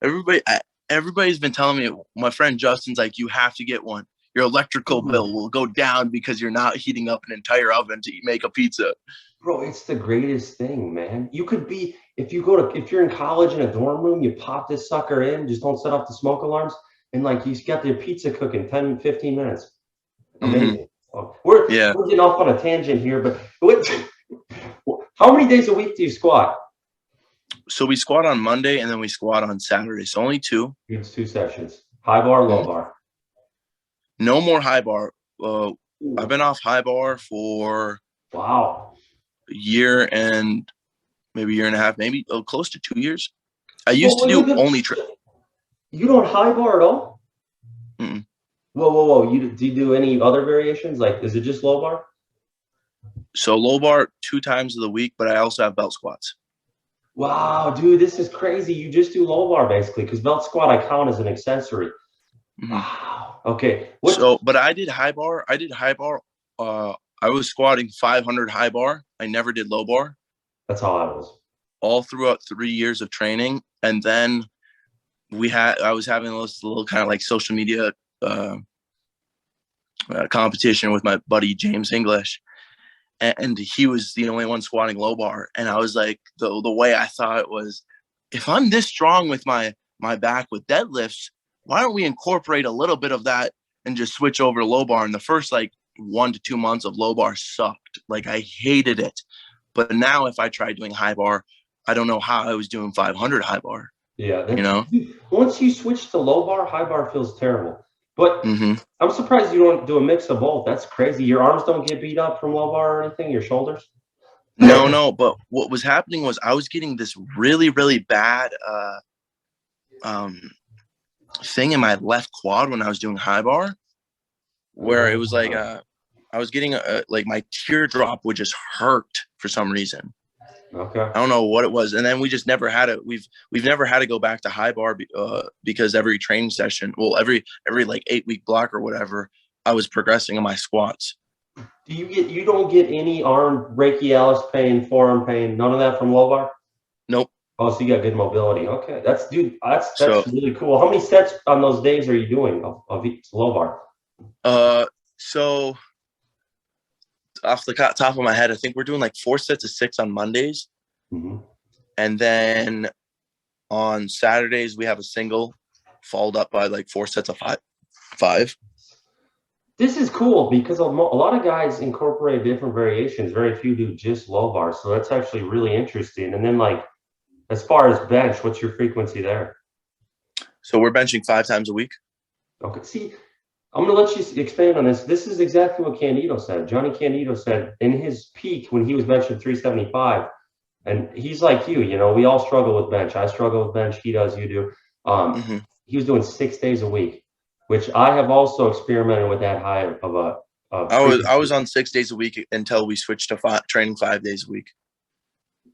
Everybody, everybody's been telling me. My friend Justin's like, you have to get one. Your electrical Mhm. bill will go down because you're not heating up an entire oven to make a pizza. Bro, it's the greatest thing, man. You could be if you're in college in a dorm room, you pop this sucker in, just don't set off the smoke alarms, and like you got your pizza cooking 10, 15 minutes. Mm-hmm. Amazing. Oh, we're Yeah. we're getting off on a tangent here, but how many days a week do you squat? So we squat on Monday and then we squat on Saturday. So only two. It's 2 sessions. High bar, low Mhm. bar. No more high bar. I've Ooh, been off high bar for wow. a year and maybe a year and a half, maybe close to 2 years. I Whoa, used to wait, do wait, wait. only. You don't high bar at all? Mm-mm. Whoa, whoa, whoa. Do you do any other variations? Like, is it just low bar? So low bar 2 times of the week, but I also have belt squats. Wow, dude, this is crazy. You just do low bar basically, because belt squat I count as an accessory. Mm-hmm. Wow. Okay. So, but I did high bar. I did high bar. I was squatting 500 high bar. I never did low bar That's how I was. all throughout 3 years of training. And then I was having this little kind of like social media uh, competition with my buddy James English. And he was the only one squatting low bar. And I was like, the way I thought it was, if I'm this strong with my back with deadlifts, why don't we incorporate a little bit of that and just switch over to low bar? And the first like 1 to 2 months of low bar sucked. Like I hated it. But now if I tried doing high bar, I don't know how I was doing 500 high bar, Yeah, you know? once you switch to low bar, high bar feels terrible. But Mm-hmm. I'm surprised you don't do a mix of both. That's crazy. Your arms don't get beat up from low bar or anything, your shoulders? No, no. But what was happening was I was getting this really, really bad um, thing in my left quad when I was doing high bar, where it was like I was getting like my teardrop would just hurt for some reason. Okay. I don't know what it was, and then we just never had it. We've never had to go back to high bar because every training session, well, every like 8 week block or whatever, I was progressing in my squats. You don't get any arm brachialis pain, forearm pain, none of that from low bar? Nope. Oh, so you got good mobility. Okay. That's So really cool. How many sets on those days are you doing of each low bar? so off the top of my head, I think we're doing like 4 sets of 6 on Mondays, Mhm. and then on Saturdays we have a single followed up by like 4 sets of five. This is cool because a lot of guys incorporate different variations. Very few do just low bar. So that's actually really interesting. And then like, as far as bench, what's your frequency there? So we're benching 5 times a week. Okay. See, I'm going to let you expand on this. This is exactly what Candido said. Johnny Candido said in his peak when he was benching 375, and he's like you, you know, we all struggle with bench. I struggle with bench. He does, you do. Mm-hmm. He was doing 6 days a week, which I have also experimented with that high of I frequency. was on 6 days a week until we switched to training 5 days a week.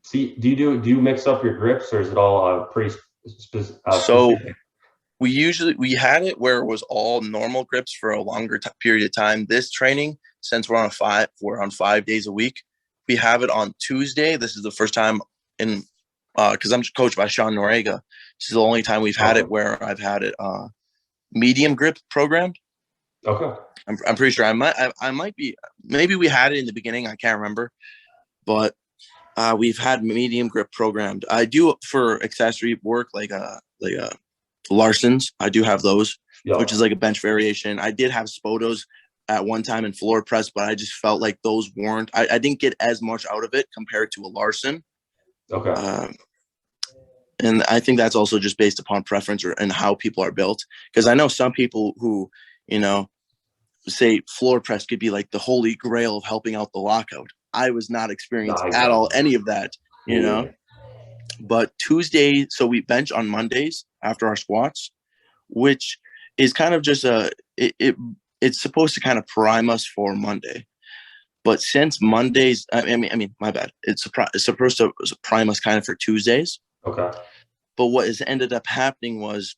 See, do you mix up your grips, or is it all pretty So specific? we had it where it was all normal grips for a longer period of time. This training, since we're on 5 days a week, we have it on Tuesday. This is the first time in because I'm coached by Sean Noriega. This is the only time we've had Okay. it where I've had it medium grip programmed. Okay. I'm pretty sure I might be, maybe we had it in the beginning. I can't remember, but we've had medium grip programmed. I do for accessory work like Larson's. I do have those, which is Yeah. like a bench variation. I did have Spotos at one time in floor press, but I just felt like those weren't. I didn't get as much out of it compared to a Larson. Okay. And I think that's also just based upon preference and how people are built. Because I know some people who, you know, say floor press could be like the holy grail of helping out the lockout. I was not experienced Nah, at all exactly. any of that, you Me know. neither. But Tuesday, so we bench on Mondays after our squats, which is kind of just it's supposed to kind of prime us for Monday. But since Mondays, I mean, my bad. It's supposed to prime us kind of for Tuesdays. Okay. But what has ended up happening was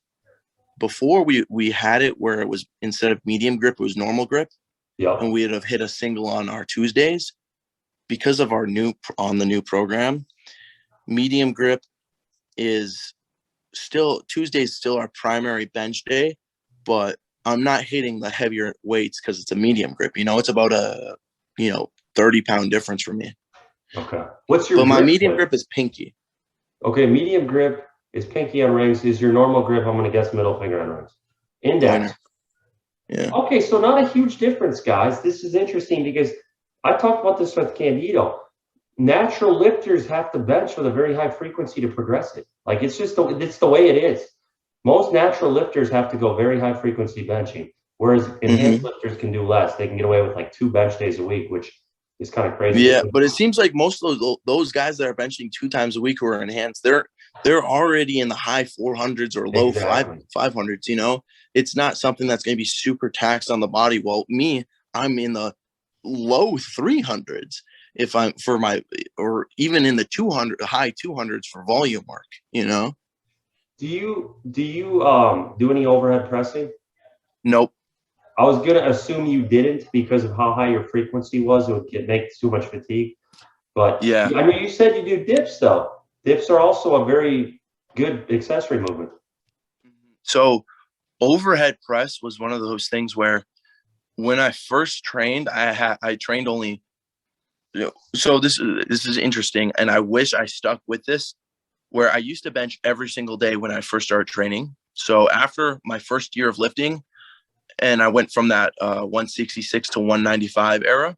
before we had it where it was instead of medium grip, it was normal grip, and Yep. we'd have hit a single on our Tuesdays because of our the new program. Medium grip is still Tuesday's still our primary bench day, but I'm not hitting the heavier weights because it's a medium grip. You know, it's about a 30-pound difference for me. Okay. What's your But my grip medium then? grip is pinky. Okay, medium grip is pinky on rings. Is your normal grip, I'm going to guess, middle finger on rings. Index. Pointer. Yeah. Okay, so not a huge difference, guys. This is interesting because I talked about this with Candido. Natural lifters have to bench with a very high frequency to progress it. Like it's the way it is. Most natural lifters have to go very high frequency benching, whereas enhanced Mm-hmm. lifters can do less. They can get away with like 2 bench days a week, which is kind of crazy to Yeah, think but it about. seems like most of those guys that are benching 2 times a week who are enhanced, they're already in the high 400s or low Exactly. 500s. You know, it's not something that's going to be super taxed on the body. Well, me, I'm in the low 300s if I'm for my, or even in the 200 high 200s for volume work. You know, Do you do any overhead pressing? nope. I was gonna assume you didn't because of how high your frequency was. It would make too much fatigue. But Yeah. I mean, you said you do dips though. Dips are also a very good accessory movement. So overhead press was one of those things where when I first trained, I trained only. So this is interesting, and I wish I stuck with this. Where I used to bench every single day when I first started training. So after my first year of lifting, and I went from that 166 to 195 era.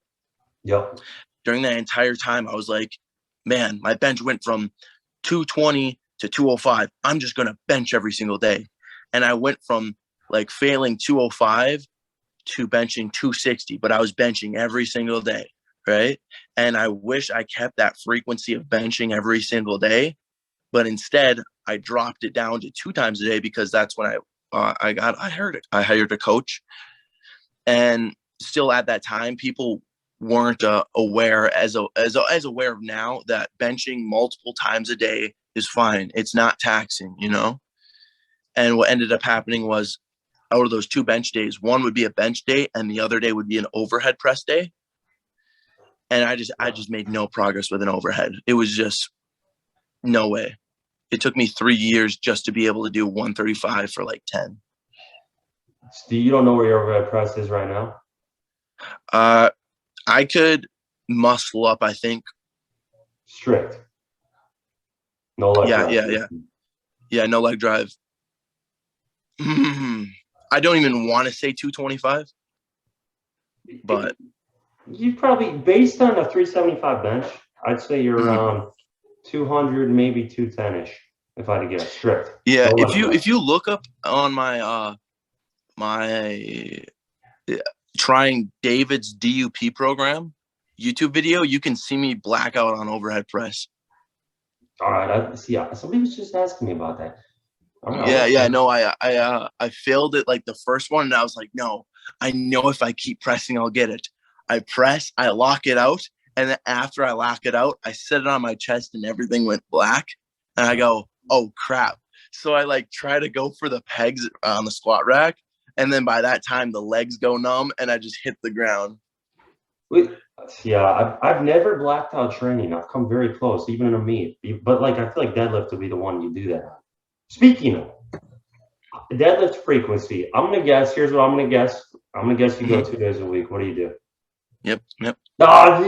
Yep. During that entire time, I was like, man, my bench went from 220 to 205. I'm just gonna bench every single day, and I went from like failing 205 to benching 260, but I was benching every single day, right? And I wish I kept that frequency of benching every single day, but instead I dropped it down to 2 times a day because that's when I hired a coach, and still at that time people weren't aware as aware of now that benching multiple times a day is fine. It's not taxing, you know. And what ended up happening was out of those 2 bench days, one would be a bench day and the other day would be an overhead press day. And I just made no progress with an overhead. It was just no way. It took me 3 years just to be able to do 135 for like 10. You don't know where your overhead press is right now? Uh, I could muscle up, I think. Strict. No leg Yeah, drive. yeah, yeah. Yeah, no leg drive. I don't even want to say 225. but You probably, based on a 375 bench, I'd say you're mhm. around 200, maybe 210-ish, if I had to guess, strict. Yeah, No if less you than that. look up on my my trying David's DUP program YouTube video, you can see me black out on overhead press. All right, I see. Somebody was just asking me about that. All right, I'll Yeah, look yeah, for it. no, I failed it like the first one, and I was like, no, I know if I keep pressing, I'll get it. I press, I lock it out, and then after I lock it out, I set it on my chest, and everything went black, and I go, oh crap. So I like try to go for the pegs on the squat rack, and then by that time the legs go numb, and I just hit the ground. Wait, yeah, I've never blacked out training. I've come very close, even in a meet. But like, I feel like deadlift would be the one you do that on. Speaking of deadlift frequency, I'm gonna guess. Here's what I'm gonna guess. I'm gonna guess you go Mm-hmm. 2 days a week. What do you do? Yep, yep. Ah,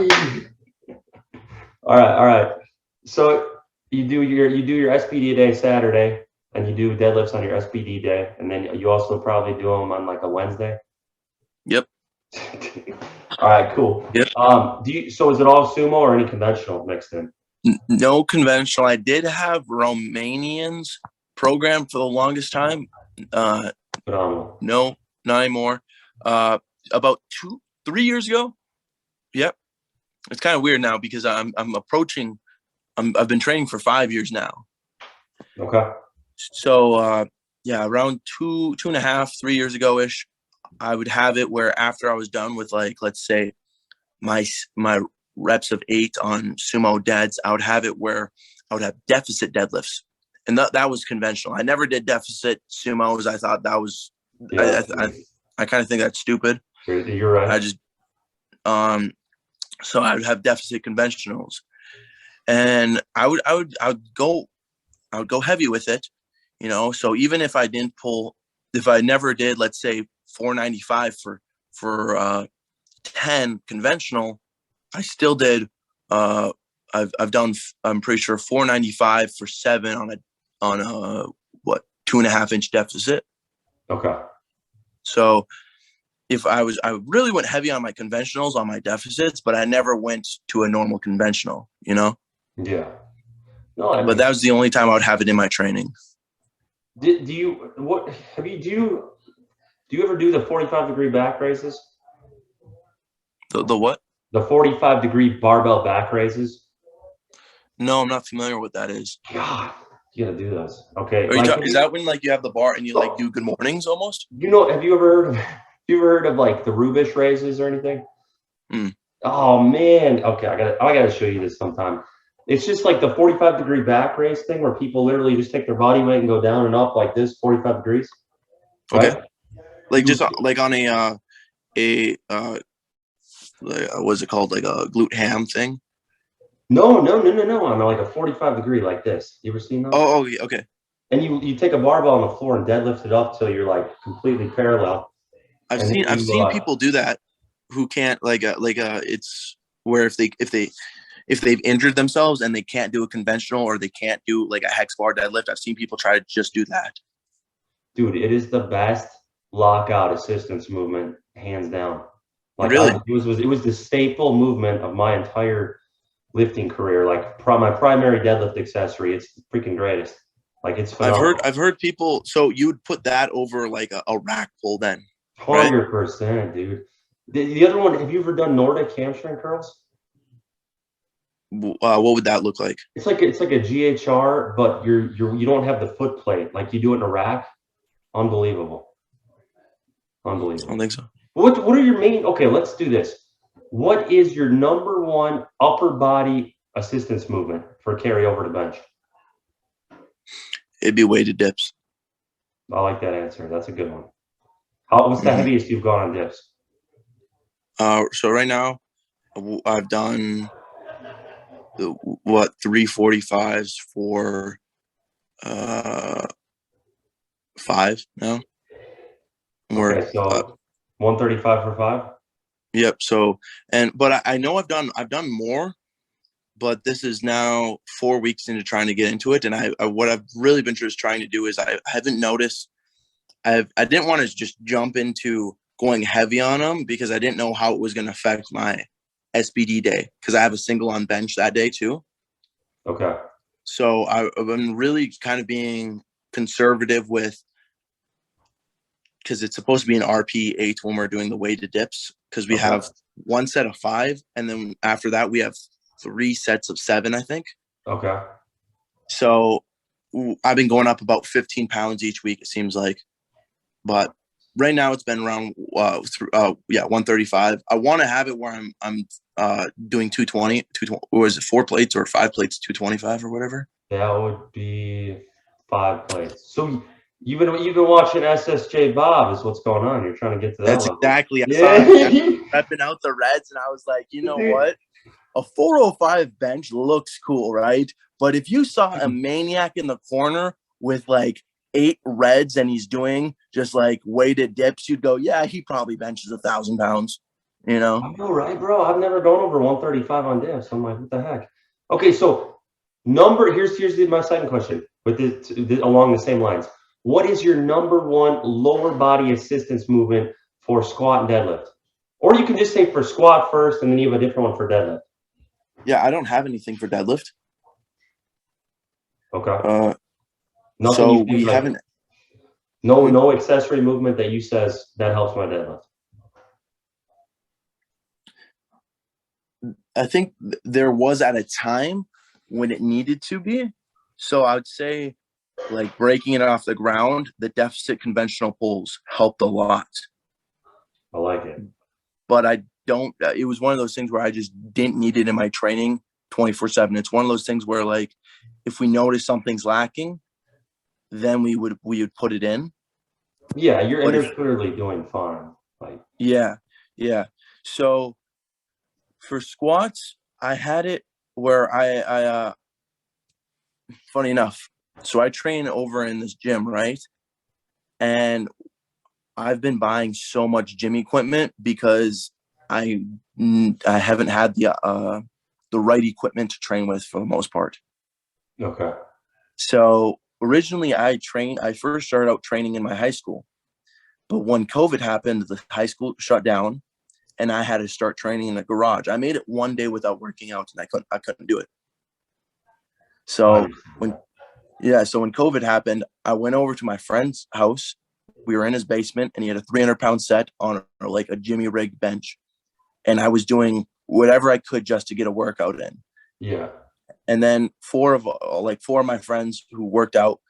all right, all right. So you do your SPD day Saturday, and you do deadlifts on your SPD day, and then you also probably do them on like a Wednesday. Yep. All right, cool. Yep. So is it all sumo or any conventional mixed in? No conventional. I did have Romanians program for the longest time. Phenomenal. No, not anymore. About 3 years ago. Yep. It's kind of weird now because I've been training for 5 years now. Okay. So yeah, around 2.5, 3 years ago ish, I would have it where after I was done with like, let's say my reps of 8 on sumo deads, I would have it where I would have deficit deadlifts. And that was conventional. I never did deficit sumos. I thought that was, Yeah. I kind of think that's stupid. You're right. I just, so I would have deficit conventionals, and I would go heavy with it, you know. So even if I didn't pull, if I never did, let's say 495 for 10 conventional, I still did. I've done. I'm pretty sure 495 for 7 on a what 2.5 inch deficit. Okay. So if I really went heavy on my conventionals, on my deficits, but I never went to a normal conventional, you know? Yeah. No, But that was the only time I would have it in my training. Do you ever do the 45-degree back raises? The what? The 45-degree barbell back raises? No, I'm not familiar with what that is. God, you gotta do those. Okay. Is that when like you have the bar and you like do good mornings almost? Have you ever heard of like the Rubish raises or anything? Mm. Oh man. Okay, I gotta show you this sometime. It's just like the 45-degree back raise thing where people literally just take their body weight and go down and up like this, 45 degrees. Right? Okay. Like just like on what's it called? Like a glute ham thing? No. I'm like a 45-degree like this. You ever seen those? Oh, okay. And you take a barbell on the floor and deadlift it up till you're like completely parallel. I've seen people do that who can't it's where if they've injured themselves and they can't do a conventional or they can't do like a hex bar deadlift. I've seen people try to just do that. Dude, it is the best lockout assistance movement, hands down. Like Really? it was the staple movement of my entire lifting career. Like my primary deadlift accessory. It's the freaking greatest. Like it's phenomenal. I've heard people. So you would put that over like a rack pull then, right? 100%, dude. The other one, have you ever done Nordic hamstring curls? What would that look like? It's like a GHR, but you don't have the foot plate like you do it in a rack. Unbelievable. I don't think so. What are your main? Okay, let's do this. What is your number one upper body assistance movement for carry over to bench? It'd be weighted dips. I like that answer. That's a good one. What's the heaviest you've gone on dips? So right now, I've done 345s for 5 now. Okay, so 135 for 5. Yep. So but I know I've done more, but this is now 4 weeks into trying to get into it, and I what I've really been just trying to do is I haven't noticed. I didn't want to just jump into going heavy on them because I didn't know how it was going to affect my SBD day, because I have a single on bench that day too. Okay. So I've been really kind of being conservative with, because it's supposed to be an RP8 when we're doing the weighted dips, because we have one set of 5, and then after that we have 3 sets of 7, I think. Okay. So I've been going up about 15 pounds each week, it seems like. But right now it's been around 135. I want to have it where I'm doing 220, or is it 4 plates or 5 plates, 225 or whatever? That would be 5 plates. So you've been watching SSJ Bob is what's going on. You're trying to get to that That's level. exactly. I saw him repping out the Reds, and I was like, you know what? A 405 bench looks cool, right? But if you saw a maniac in the corner with like 8 Reds and he's doing just like weighted dips, you'd go, yeah, he probably benches 1,000 pounds, you know? I know, right, bro? I've never gone over 135 on dips. I'm like, what the heck? Okay, so here's my second question with this along the same lines. What is your number 1 lower body assistance movement for squat and deadlift? Or you can just say for squat first and then you have a different one for deadlift. Yeah, I don't have anything for deadlift. Okay. Nothing so you we like, haven't. No accessory movement that you says that helps my deadlift. I think there was at a time when it needed to be. So I would say, like, breaking it off the ground, the deficit conventional pulls helped a lot. I like it. But I don't, it was one of those things where I just didn't need it in my training 24/7. It's one of those things where, like, if we notice something's lacking, then we would put it in. Yeah, you're clearly doing fine. Like, yeah. So for squats, I had it where I funny enough, so I train over in this gym, right? And I've been buying so much gym equipment because I haven't had the right equipment to train with for the most part. okay. So originally I first started out training in my high school, but when COVID happened, the high school shut down and I had to start training in the garage. I made it one day without working out and I couldn't do it. So when COVID happened, I went over to my friend's house. We were in his basement and he had a 300-pound set on like a Jimmy rigged bench. And I was doing whatever I could just to get a workout in. Yeah. And then four of my friends who worked out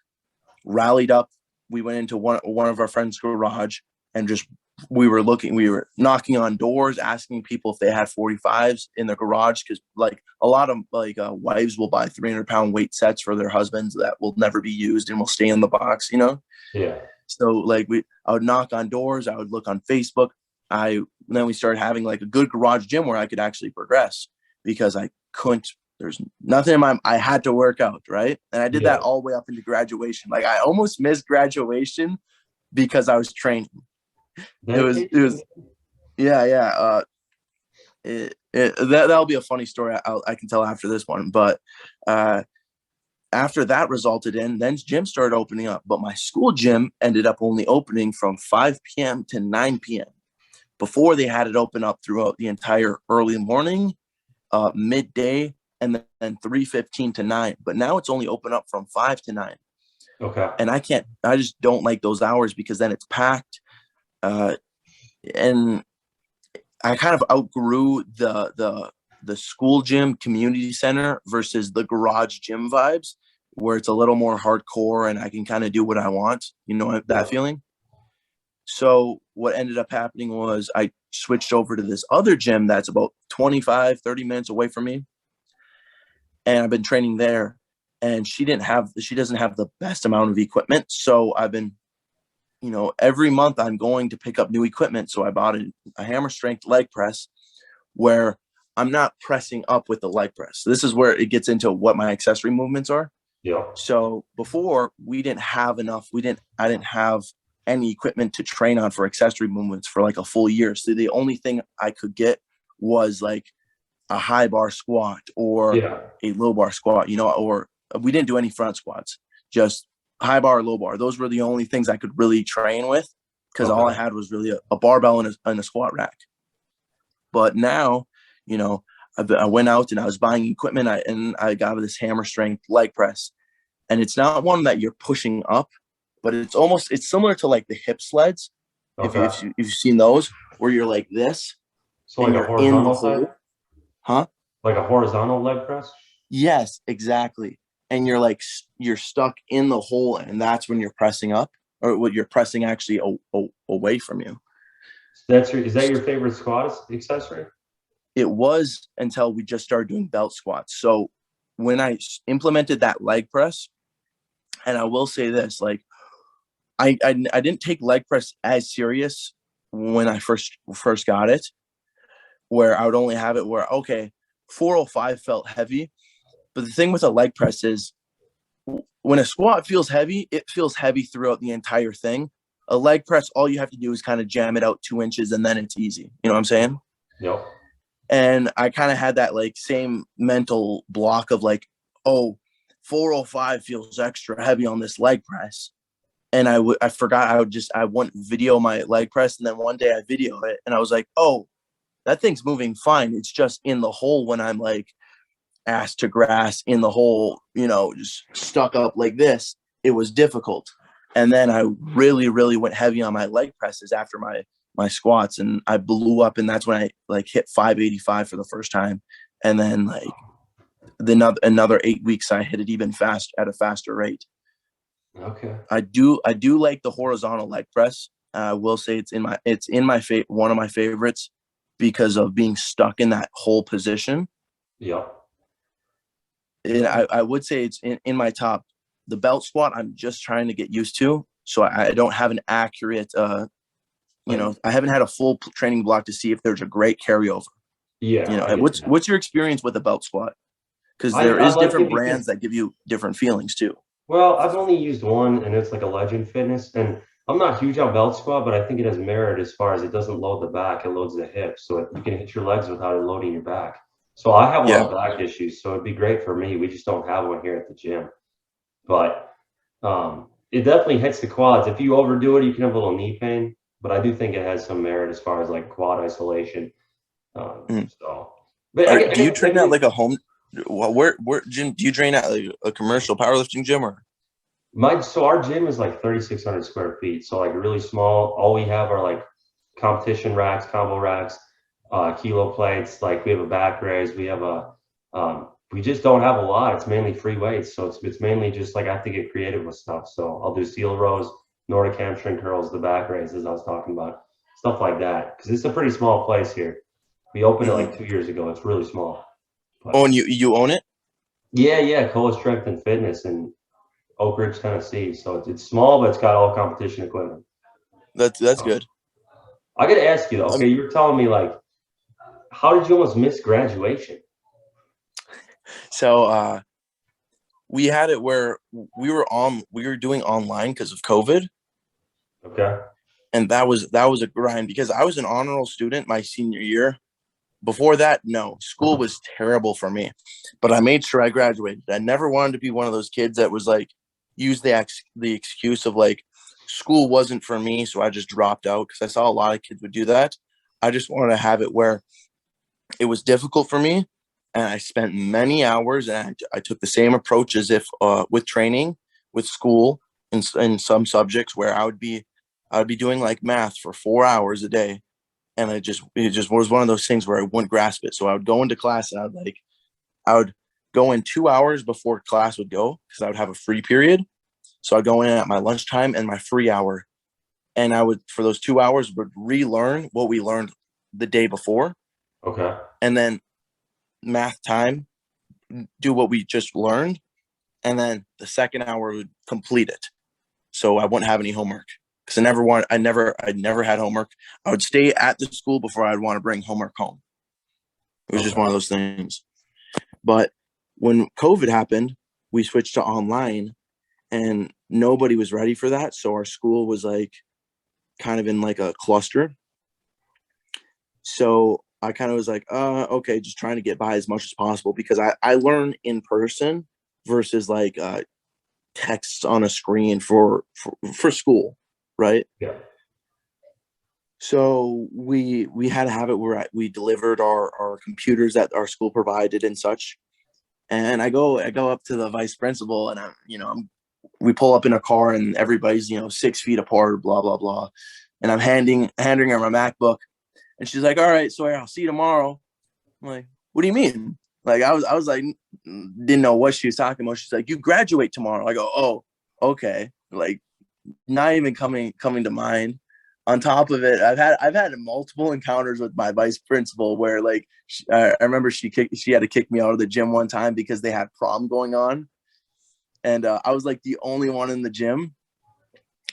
rallied up. We went into one of our friends' garage and we were knocking on doors, asking people if they had 45s in their garage. Cause like a lot of wives will buy 300-pound weight sets for their husbands that will never be used and will stay in the box, you know? Yeah. So I would knock on doors. I would look on Facebook. Then we started having like a good garage gym where I could actually progress because there's nothing in I had to work out. Right. And I did that all the way up into graduation. Like I almost missed graduation because I was training. That'll be a funny story I can tell after this one. But after that resulted in, then gym started opening up. But my school gym ended up only opening from 5 p.m. to 9 p.m. Before they had it open up throughout the entire early morning, midday, and then 3:15 to 9. But now it's only open up from 5 to 9. Okay. And I just don't like those hours because then it's packed. And I kind of outgrew the school gym community center versus the garage gym vibes, where it's a little more hardcore and I can kind of do what I want. You know that feeling? So what ended up happening was I switched over to this other gym that's about 25, 30 minutes away from me. And I've been training there. And she doesn't have the best amount of equipment. So I've been, every month I'm going to pick up new equipment. So I bought a hammer strength leg press where I'm not pressing up with the leg press. So this is where it gets into what my accessory movements are. Yeah. So before I didn't have any equipment to train on for accessory movements for like a full year. So the only thing I could get was like a high bar squat or a low bar squat, or we didn't do any front squats, just high bar, low bar. Those were the only things I could really train with. because all I Okay. had was really a barbell and a squat rack. But now, you know, I went out and I was buying equipment, and I got this hammer strength leg press, and it's not one that you're pushing up, but it's similar to like the hip sleds, Okay. if you've seen those, where you're like this So and like a you're in the horizontal type, hole, huh? like a horizontal leg press. Yes, exactly. And you're like you're stuck in the hole, and that's when you're pressing up, or what you're pressing actually away from you. Is that your favorite squat accessory? It was until we just started doing belt squats. So when I implemented that leg press, and I will say this, like I didn't take leg press as serious when I first got it, where I would only have it where, okay, 405 felt heavy. But the thing with a leg press is when a squat feels heavy, it feels heavy throughout the entire thing. A leg press, all you have to do is kind of jam it out 2 inches and then it's easy. You know what I'm saying? Yep. And I kind of had that like same mental block of like, oh, 405 feels extra heavy on this leg press. And I forgot I wouldn't video my leg press. And then one day I videoed it and I was like, oh, that thing's moving fine. It's just in the hole when I'm like ass to grass in the hole, you know, just stuck up like this. It was difficult. And then I really, really went heavy on my leg presses after my squats, and I blew up, and that's when I like hit 585 for the first time. And then like another 8 weeks I hit it even at a faster rate. Okay. I do like the horizontal leg press. I will say it's in my one of my favorites because of being stuck in that whole position. Yep. And I would say it's in my top. The belt squat I'm just trying to get used to, so I don't have an accurate I haven't had a full training block to see if there's a great carryover. Yeah, I And get that. what's your experience with a belt squat? Because there I is like it different because, brands that give you different feelings too. well, I've only used one, and it's like a Legend Fitness, and I'm not huge on belt squat, but I think it has merit as far as it doesn't load the back; it loads the hips, so you can hit your legs without it loading your back. So I have a lot Yeah. of back issues, so it'd be great for me. We just don't have one here at the gym, but it definitely hits the quads. If you overdo it, you can have a little knee pain, but I do think it has some merit as far as like quad isolation. Mm. So, but I Do you get, I train get at it. like a home? Well, where gym do you train at? Like a commercial powerlifting gym or? So our gym is like 3,600 square feet. So like really small. All we have are like competition racks, combo racks, kilo plates. Like we have a back raise. We just don't have a lot. It's mainly free weights. So it's mainly just like I have to get creative with stuff. So I'll do seal rows, Nordic hamstring curls, the back raises I was talking about, stuff like that. Because it's a pretty small place here. We opened it Mhm. like 2 years ago. It's really small. Oh, But and you own it? yeah, Cola Strength and Fitness in Oak Ridge, Tennessee. So it's small, but it's got all competition equipment. That's Um, good. I got to ask you though. Um, Okay, you were telling me like, how did you almost miss graduation? so we had it where we were doing online because of COVID, Okay. and that was a grind because I was an honor roll student my senior year. Before that, no, school was terrible for me, but I made sure I graduated. I never wanted to be one of those kids that was like use the excuse of like school wasn't for me, so I just dropped out because I saw a lot of kids would do that. I just wanted to have it where it was difficult for me, and I spent many hours, and I took the same approach as if with training, with school, in some subjects where I would be doing like math for 4 hours a day, and it just was one of those things where I wouldn't grasp it. So I would go into class and I would go in 2 hours before class would go because I would have a free period. So I'd go in at my lunchtime and my free hour, and I would for those 2 hours would relearn what we learned the day before, Okay. and then math time do what we just learned, and then the second hour would complete it. So I wouldn't have any homework because I never had homework. I would stay at the school before I'd want to bring homework home. It was just one Okay. of those things. But when COVID happened, we switched to online, and nobody was ready for that. So our school was like kind of in like a cluster. So I kind of was like, okay, just trying to get by as much as possible because I learn in person versus like texts on a screen for school, right? Yeah. So we had a habit where we delivered our computers that our school provided and such. And I go up to the vice principal, and we pull up in a car, and everybody's 6 feet apart, blah blah blah. And I'm handing her my MacBook, and she's like, "All right, Sawyer, I'll see you tomorrow." I'm like, "What do you mean?" Like I was like, didn't know what she was talking about. She's like, "You graduate tomorrow." I go, "Oh, okay." Like, not even coming to mind. On top of it, I've had multiple encounters with my vice principal where, like, I remember she had to kick me out of the gym one time because they had prom going on, and I was like the only one in the gym,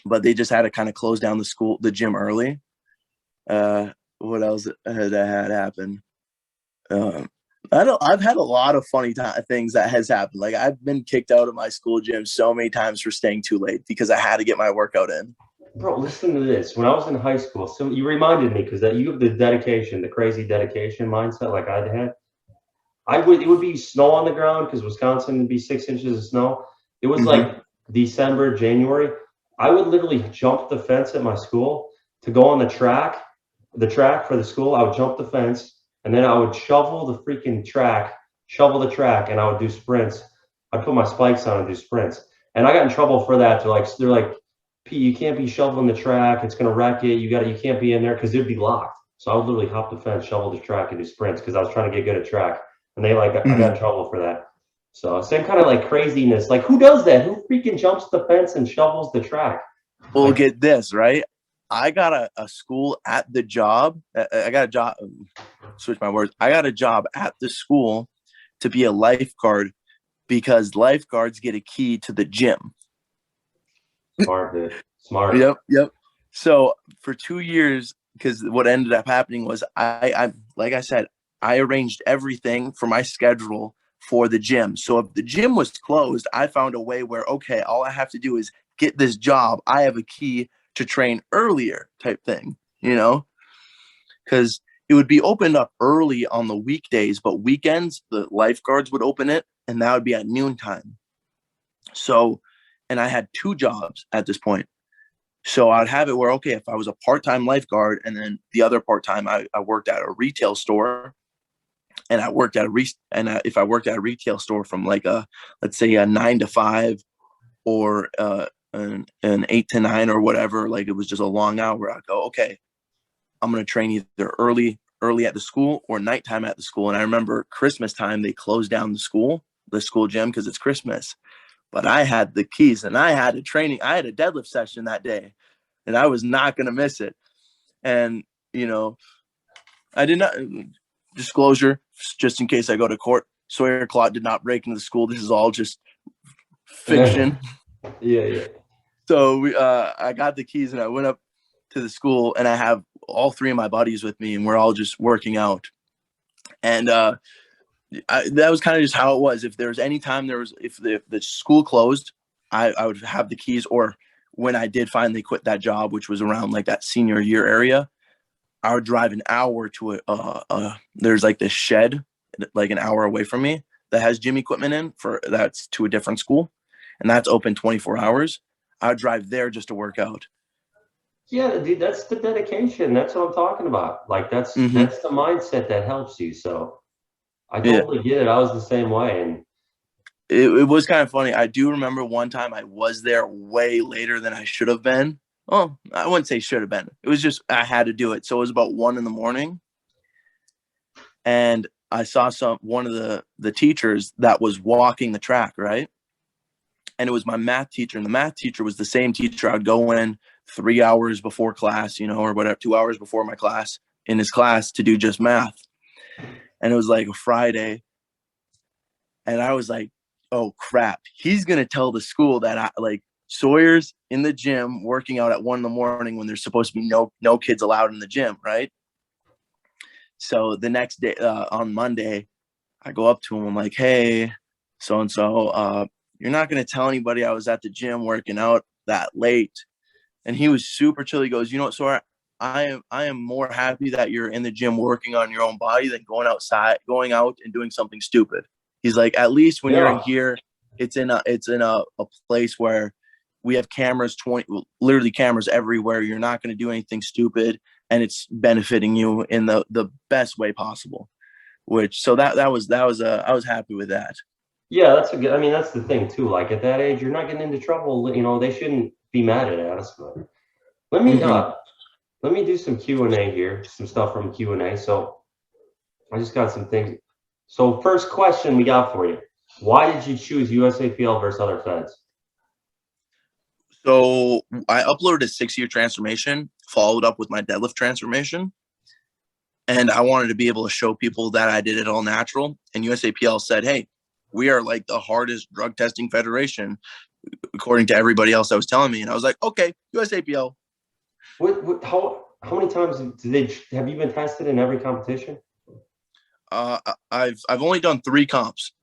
but they just had to kind of close down the gym early. What else had happened? I've had a lot of funny things that has happened. Like, I've been kicked out of my school gym so many times for staying too late because I had to get my workout in. Bro, listen to this. When I was in high school, so you reminded me because that you have the dedication, the crazy dedication mindset like I had. It would be snow on the ground because Wisconsin would be 6 inches of snow. It was like December, January. I would literally jump the fence at my school to go on the track for the school. I would jump the fence and then I would shovel the track, and I would do sprints. I'd put my spikes on and do sprints. And I got in trouble for that. They're like, P, you can't be shoveling the track. It's gonna wreck it. You can't be in there because it'd be locked. So I would literally hop the fence, shovel the track, and do sprints because I was trying to get good at track. And I got in trouble for that. So same kind of like craziness. Like, who does that? Who freaking jumps the fence and shovels the track? Well, Like, get this, right? I got a school at the job. I got a job. Switch my words. I got a job at the school to be a lifeguard because lifeguards get a key to the gym. smart, dude. Smart. Yep. So for 2 years, because what ended up happening was I like I said, I arranged everything for my schedule for the gym. So if the gym was closed, I found a way where, okay, all I have to do is get this job. I have a key to train earlier type thing, because it would be opened up early on the weekdays, but weekends, the lifeguards would open it, and that would be at noontime. So, and I had two jobs at this point. So I'd have it where, okay, if I was a part-time lifeguard and then the other part-time, I worked at a retail store, and if I worked at a retail store from like let's say a 9 to 5 or an 8 to 9 or whatever, like it was just a long hour, I'd go, okay, I'm going to train either early at the school or nighttime at the school. And I remember Christmas time, they closed down the school gym because it's Christmas. But I had the keys and I had a deadlift session that day, and I was not going to miss it. And, I did not, disclosure, just in case I go to court, Sawyer Klatt did not break into the school. This is all just fiction. Yeah. So I got the keys and I went up to the school, and I have all three of my buddies with me, and we're all just working out. And that was kind of just how it was. If there was any time if the school closed, I would have the keys. Or when I did finally quit that job, which was around like that senior year area, I would drive an hour to there's like this shed like an hour away from me that has gym equipment that's to a different school, and that's open 24 hours. I would drive there just to work out. Yeah, dude, that's the dedication. That's what I'm talking about. Like that's the mindset that helps you. So I totally get it. I was the same way. And it was kind of funny. I do remember one time I was there way later than I should have been. Oh, I wouldn't say should have been. It was just I had to do it. So it was about 1 a.m, and I saw one of the teachers that was walking the track, right? And it was my math teacher, and the math teacher was the same teacher I'd go in 3 hours before class, or whatever, 2 hours before my class, in his class to do just math. And it was like a Friday, and I was like, oh crap, he's gonna tell the school that Sawyer's in the gym working out at 1 a.m. when there's supposed to be no kids allowed in the gym, right? So the next day, on Monday, I go up to him. I'm like, hey, so and so, you're not gonna tell anybody I was at the gym working out that late? And he was super chill. He goes, Sawyer, I am more happy that you're in the gym working on your own body than going out and doing something stupid. He's like, at least when you're in here, it's in a place where we have cameras, literally cameras everywhere. You're not going to do anything stupid. and it's benefiting you in the best way possible. Which so that was I was happy with that. Yeah, that's a good. I mean, that's the thing too. Like at that age, you're not getting into trouble. You know, they shouldn't be mad at us. But let me Mm-hmm. let me do some Q&A here, some stuff from Q&A. So I just got some things. So first question we got for you: why did you choose USAPL versus other feds? So I uploaded a 6-year transformation, followed up with my deadlift transformation. And I wanted to be able to show people that I did it all natural. And USAPL said, hey, we are like the hardest drug testing federation, according to everybody else that was telling me. And I was like, okay, USAPL. How many times have you been tested in every competition? I've only done 3 comps,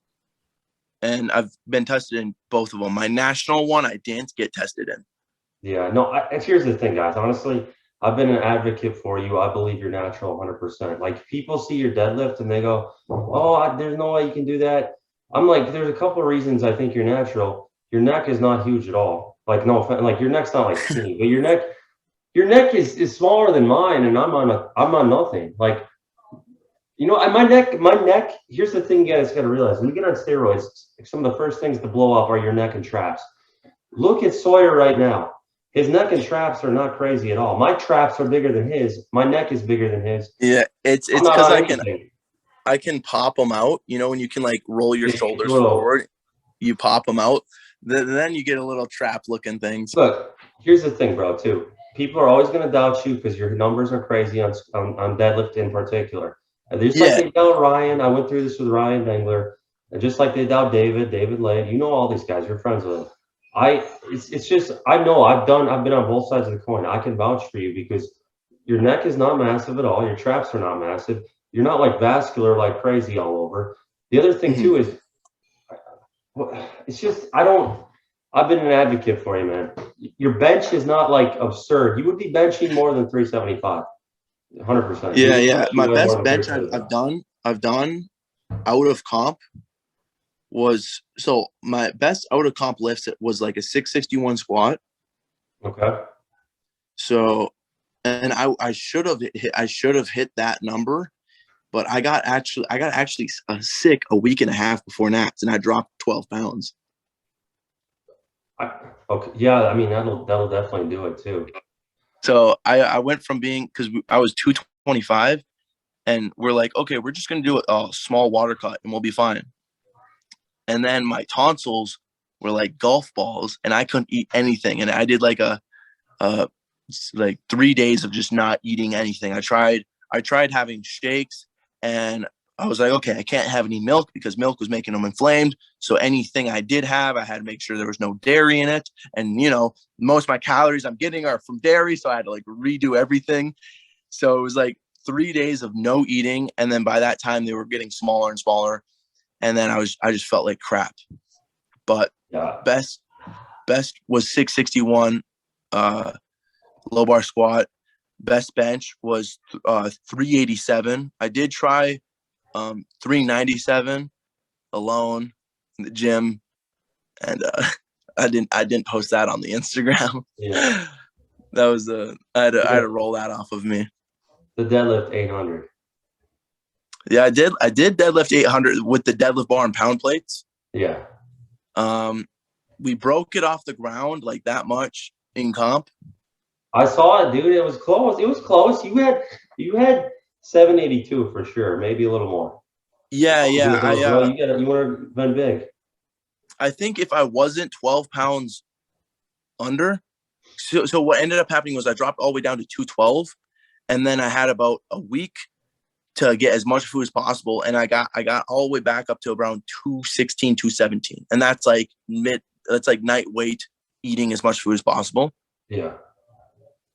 and I've been tested in both of them. My national one, I didn't get tested in. Yeah, no, here's the thing, guys. Honestly, I've been an advocate for you. I believe you're natural 100%. Like, people see your deadlift and they go, oh, there's no way you can do that. I'm like, there's a couple of reasons I think you're natural. Your neck is not huge at all. Like, no offense, like your neck's not like skinny, but your neck is smaller than mine, and I'm on nothing. Like, you know, my neck, here's the thing you guys got to realize. When you get on steroids, some of the first things to blow up are your neck and traps. Look at Sawyer right now. His neck and traps are not crazy at all. My traps are bigger than his. My neck is bigger than his. Yeah, it's I'm not because on I can pop them out. You know, when you can like roll your anything. shoulders forward, you pop them out. Then you get a little trap looking things. Look, here's the thing, bro, too. People are always going to doubt you because your numbers are crazy on deadlift in particular. And just like Yeah. they doubt Ryan, I went through this with Ryan Dengler, and just like they doubt David Lay, you know all these guys, you're friends with them. It's just, I know I've been on both sides of the coin. I can vouch for you because your neck is not massive at all. Your traps are not massive. You're not like vascular like crazy all over. The other thing too is, it's just I've been an advocate for you, man. Your bench is not like absurd. You would be benching more than 375, 100%. Yeah. My best bench I've done out of comp was, so my best out of comp lifts was like a 661 squat. Okay. So, and I should have hit that number, but I got actually sick a week and a half before Nats, and I dropped 12 pounds. Okay. Yeah, I mean that'll definitely do it too. So I went from being, because I was 225, and we're like, okay, we're just gonna do a small water cut and we'll be fine. And then my tonsils were like golf balls, and I couldn't eat anything. And I did like like 3 days of just not eating anything. I tried having shakes, and I was like, okay, I can't have any milk because milk was making them inflamed. So anything I did have, I had to make sure there was no dairy in it. And, you know, most of my calories I'm getting are from dairy. So I had to like redo everything. So it was like 3 days of no eating. And then by that time they were getting smaller and smaller. And then I just felt like crap. But Yeah. best was 661 low bar squat. Best bench was 387. I did try 397 alone in the gym, and I didn't post that on the Instagram. Yeah. That was I had to roll that off of me. The deadlift 800. Yeah, I did deadlift 800 with the deadlift bar and pound plates. Yeah. We broke it off the ground like that much in comp. I saw it, dude. It was close. It was close. You had 782 for sure, maybe a little more. Yeah. You would have been big. I think if I wasn't 12 pounds under, so what ended up happening was I dropped all the way down to 212, and then I had about a week to get as much food as possible, and I got all the way back up to around 216, 217, and that's like night weight, eating as much food as possible. Yeah.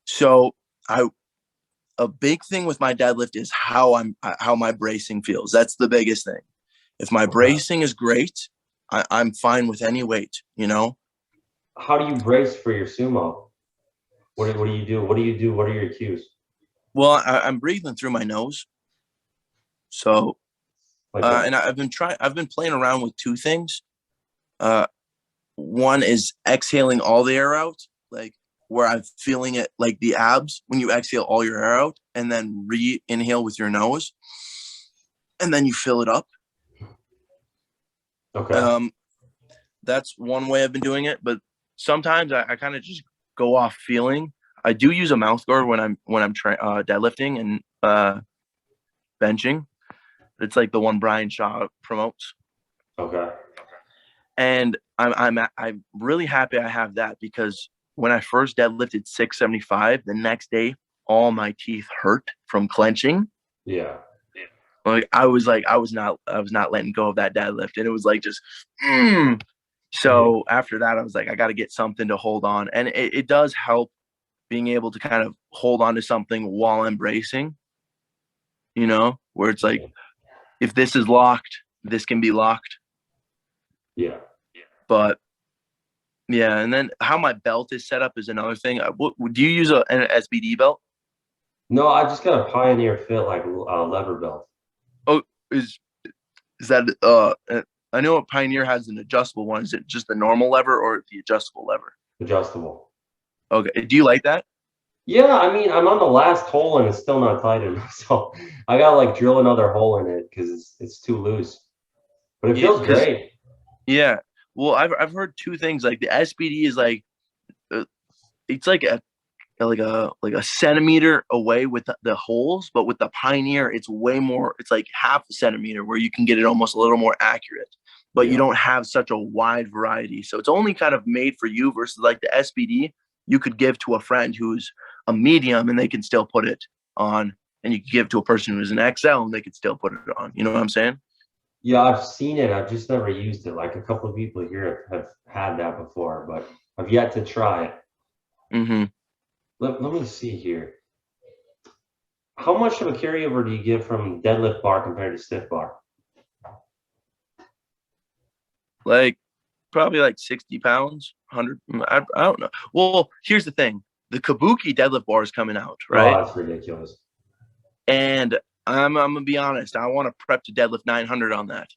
So a big thing with my deadlift is how my bracing feels. That's the biggest thing. If my bracing is great, I'm fine with any weight, you know. How do you brace for your sumo? What do you do? What do you do? What are your cues? Well, I'm breathing through my nose. So, and I've been playing around with 2 things. One is exhaling all the air out, like where I'm feeling it like the abs when you exhale all your air out and then re-inhale with your nose, and then you fill it up. Okay. That's one way I've been doing it, but sometimes I kind of just go off feeling. I do use a mouth guard when I'm deadlifting and benching. It's like the one Brian Shaw promotes. Okay. And I'm really happy I have that, because when I first deadlifted 675, the next day all my teeth hurt from clenching. Yeah. Like I was not letting go of that deadlift, and it was like just So after that, I was like, I got to get something to hold on, and it does help being able to kind of hold on to something while I'm bracing. You know, where it's like, if this is locked, this can be locked. Yeah. But yeah, and then how my belt is set up is another thing. Do you use an SBD belt? No, I just got a Pioneer Fit like lever belt. Oh, is that I know a Pioneer has an adjustable one. Is it just the normal lever or the adjustable lever? Adjustable. Okay. Do you like that? Yeah, I mean, I'm on the last hole and it's still not tight enough, so I gotta like drill another hole in it because it's too loose. But it Yeah, feels great. yeah. Well, I've heard two things. Like the SBD is like it's like a centimeter away with the holes, but with the Pioneer, it's way more. It's like half a centimeter, where you can get it almost a little more accurate, but you Yeah. don't have such a wide variety. So it's only kind of made for you, versus like the SBD, you could give to a friend who's a medium and they can still put it on, and you could give to a person who's an XL and they could still put it on. You know what I'm saying? Yeah, I've seen it. I've just never used it. Like a couple of people here have had that before, but I've yet to try it. Mm-hmm. Let me see here. How much of a carryover do you get from deadlift bar compared to stiff bar? Like probably like 60 pounds, 100. I don't know. Well, here's the thing. The Kabuki deadlift bar is coming out, Oh, right? that's ridiculous. And I'm gonna be honest. I want to prep to deadlift 900 on that.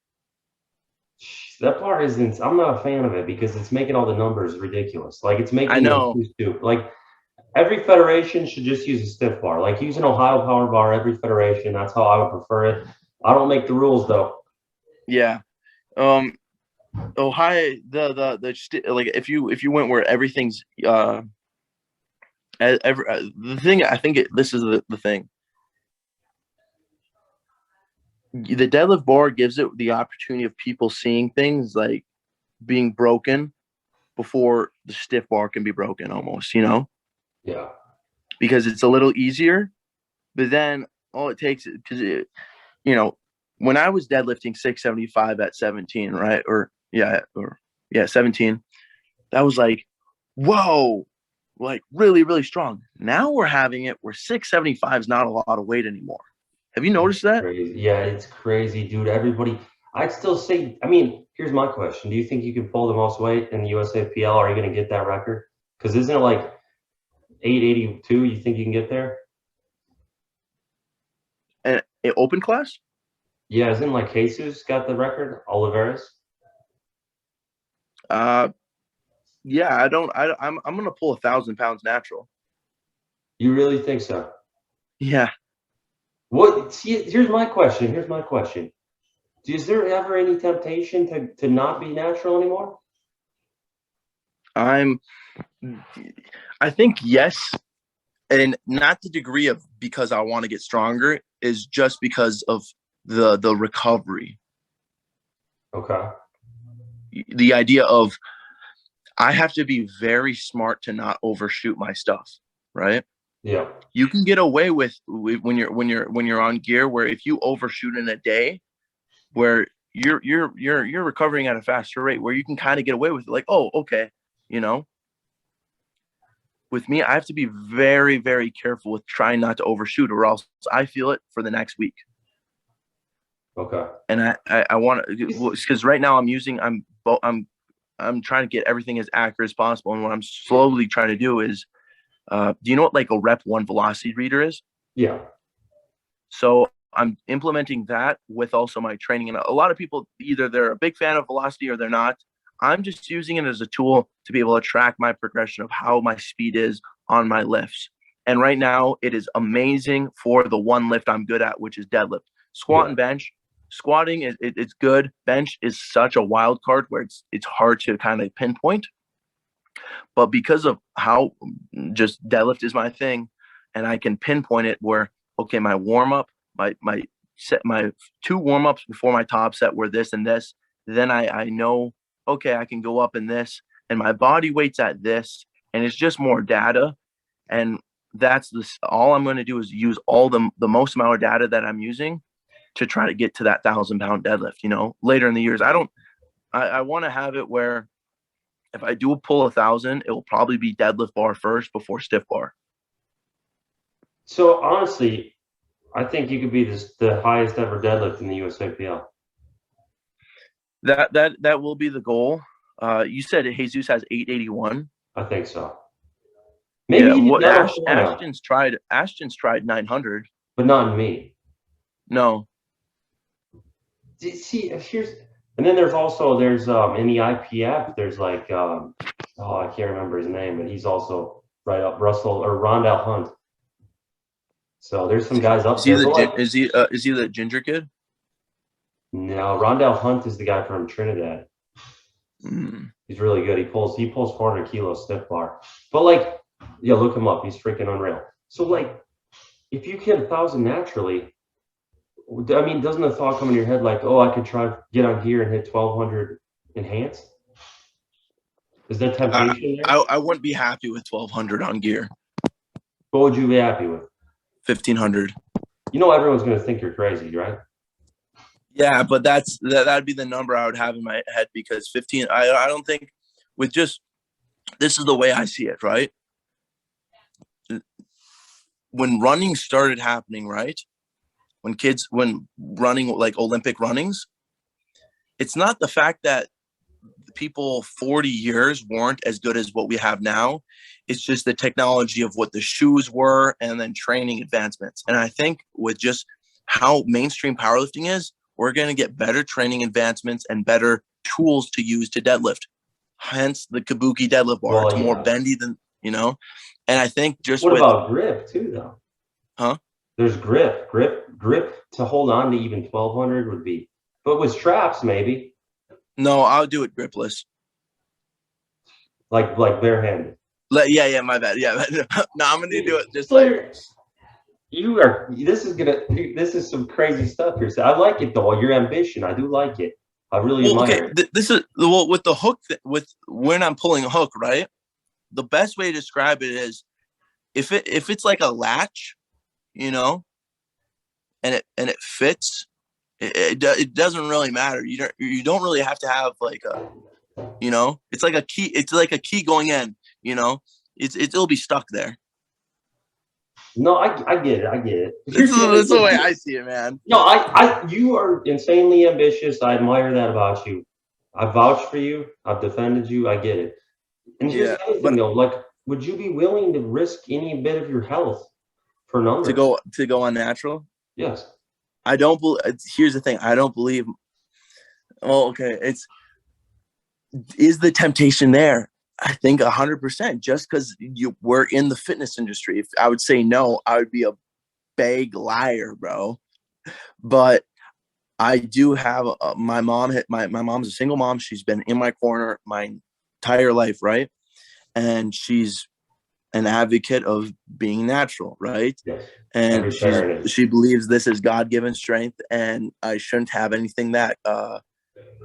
That part isn't, I'm not a fan of it because it's making all the numbers ridiculous. Like it's I making them know. too stupid. Like every federation should just use a stiff bar. Like use an Ohio power bar, every federation. That's how I would prefer it. I don't make the rules though. Yeah. Ohio, like if you went where everything's the thing. I think this is the thing. The deadlift bar gives it the opportunity of people seeing things like being broken before the stiff bar can be broken, almost, Yeah. because it's a little easier. But then all it takes is, because when I was deadlifting 675 at 17, right? Or 17, that was like, whoa, like really, really strong. Now we're having it where 675 is not a lot of weight anymore. Have you noticed that? Crazy. Yeah, it's crazy, dude. Everybody, I'd still say, I mean, here's my question. Do you think you can pull the most weight in the USAPL? Are you going to get that record? Because isn't it like 882? You think you can get there? And open class? Yeah, isn't like Jesus got the record? Oliveras? Uh, yeah, I'm gonna pull 1,000 pounds natural. You really think so? Yeah. What? See, here's my question. Here's my question. Is there ever any temptation to not be natural anymore? I think yes, and not the degree of because I want to get stronger, is just because of the recovery. Okay. The idea of I have to be very smart to not overshoot my stuff, right? Yeah. You can get away with when you're on gear, where if you overshoot in a day, where you're recovering at a faster rate, where you can kind of get away with it, like, oh, okay, you know. With me, I have to be very, very careful with trying not to overshoot, or else I feel it for the next week. Okay. And I want to, because right now I'm trying to get everything as accurate as possible, and what I'm slowly trying to do is, do you know what like a rep one velocity reader is? Yeah. So I'm implementing that with also my training. And a lot of people, either they're a big fan of velocity or they're not. I'm just using it as a tool to be able to track my progression of how my speed is on my lifts. And right now, it is amazing for the one lift I'm good at, which is deadlift. Squat and bench. Squatting it's good. Bench is such a wild card where it's hard to kind of pinpoint. But because of how just deadlift is my thing, and I can pinpoint it where, okay, my warm up, my 2 warm ups before my top set were this and this. Then I know, okay, I can go up in this, and my body weight's at this, and it's just more data. And that's this. All I'm going to do is use all the most amount of data that I'm using to try to get to that 1,000-pound deadlift. You know, later in the years, I want to have it where if I do pull 1,000, it will probably be deadlift bar first before stiff bar. So honestly, I think you could be the highest ever deadlift in the USAPL. That will be the goal. You said Jesus has 881. I think so. Maybe Ashton's tried 900, but not in me. No. See, and then there's in the IPF there's like I can't remember his name, but he's also right up Russell or Rondell Hunt. So there's some guys up there. Is he the ginger kid? No, Rondell Hunt is the guy from Trinidad. He's really good. He pulls 400 kilos stiff bar. But like, yeah, look him up. He's freaking unreal. So like, if you hit 1,000 naturally, I mean, doesn't the thought come in your head like, oh, I could try to get on here and hit 1,200 enhanced? Is there temptation there? I wouldn't be happy with 1,200 on gear. What would you be happy with? 1,500. You know, everyone's going to think you're crazy, right? Yeah, but that'd be the number I would have in my head, because 15. I don't think with just this is the way I see it, right? When running started happening, right? When running like Olympic runnings, it's not the fact that people 40 years weren't as good as what we have now. It's just the technology of what the shoes were and then training advancements. And I think with just how mainstream powerlifting is, we're going to get better training advancements and better tools to use to deadlift. Hence the Kabuki deadlift bar. Well, it's more bendy than, and I think just what about grip too, though? Huh? There's grip to hold on to even 1,200 would be, but with straps maybe. No, I'll do it gripless. Like barehanded. Yeah, my bad. Yeah, no, I'm gonna do it just This is some crazy stuff here. So I like it though. Your ambition, I do like it. I really admire it. This is with the hook. With when I'm pulling a hook, right? The best way to describe it is if it's like a latch, and it fits. It doesn't really matter. You don't really have to have like a, it's like a key. It's like a key going in. It'll be stuck there. No, I get it. I get it. That's the way I see it, man. No, you are insanely ambitious. I admire that about you. I vouch for you. I've defended you. I get it. And just anything though, like, would you be willing to risk any bit of your health for numbers? To go on natural? Yes. I don't believe. Here's the thing. I don't believe. Oh, okay. Is the temptation there? I think 100%. Just because we're in the fitness industry. If I would say no, I would be a big liar, bro. But I do have my mom. My mom's a single mom. She's been in my corner my entire life, right? And she's an advocate of being natural, right? Yes. And she believes this is God-given strength, and I shouldn't have anything that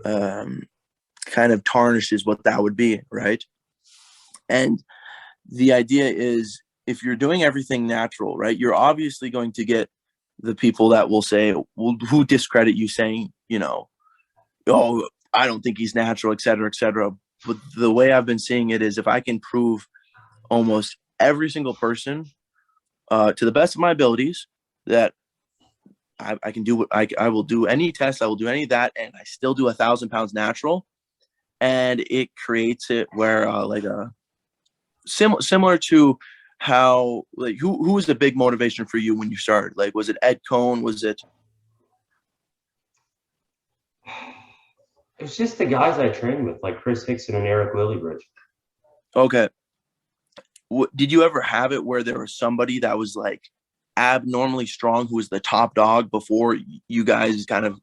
kind of tarnishes what that would be, right? And the idea is, if you're doing everything natural, right, you're obviously going to get the people that will say, well, who discredit you saying, oh, I don't think he's natural, et cetera, et cetera. But the way I've been seeing it is, if I can prove almost every single person to the best of my abilities that I can do what I will do any test, I will do any of that, and I still do 1,000 pounds natural, and it creates it where like a similar to how, like, who was the big motivation for you when you started? Like, was it Ed Cohn? Was it? It's just the guys I trained with, like Chris Hickson and Eric Willybridge. Okay. Did you ever have it where there was somebody that was like abnormally strong who was the top dog before you guys kind of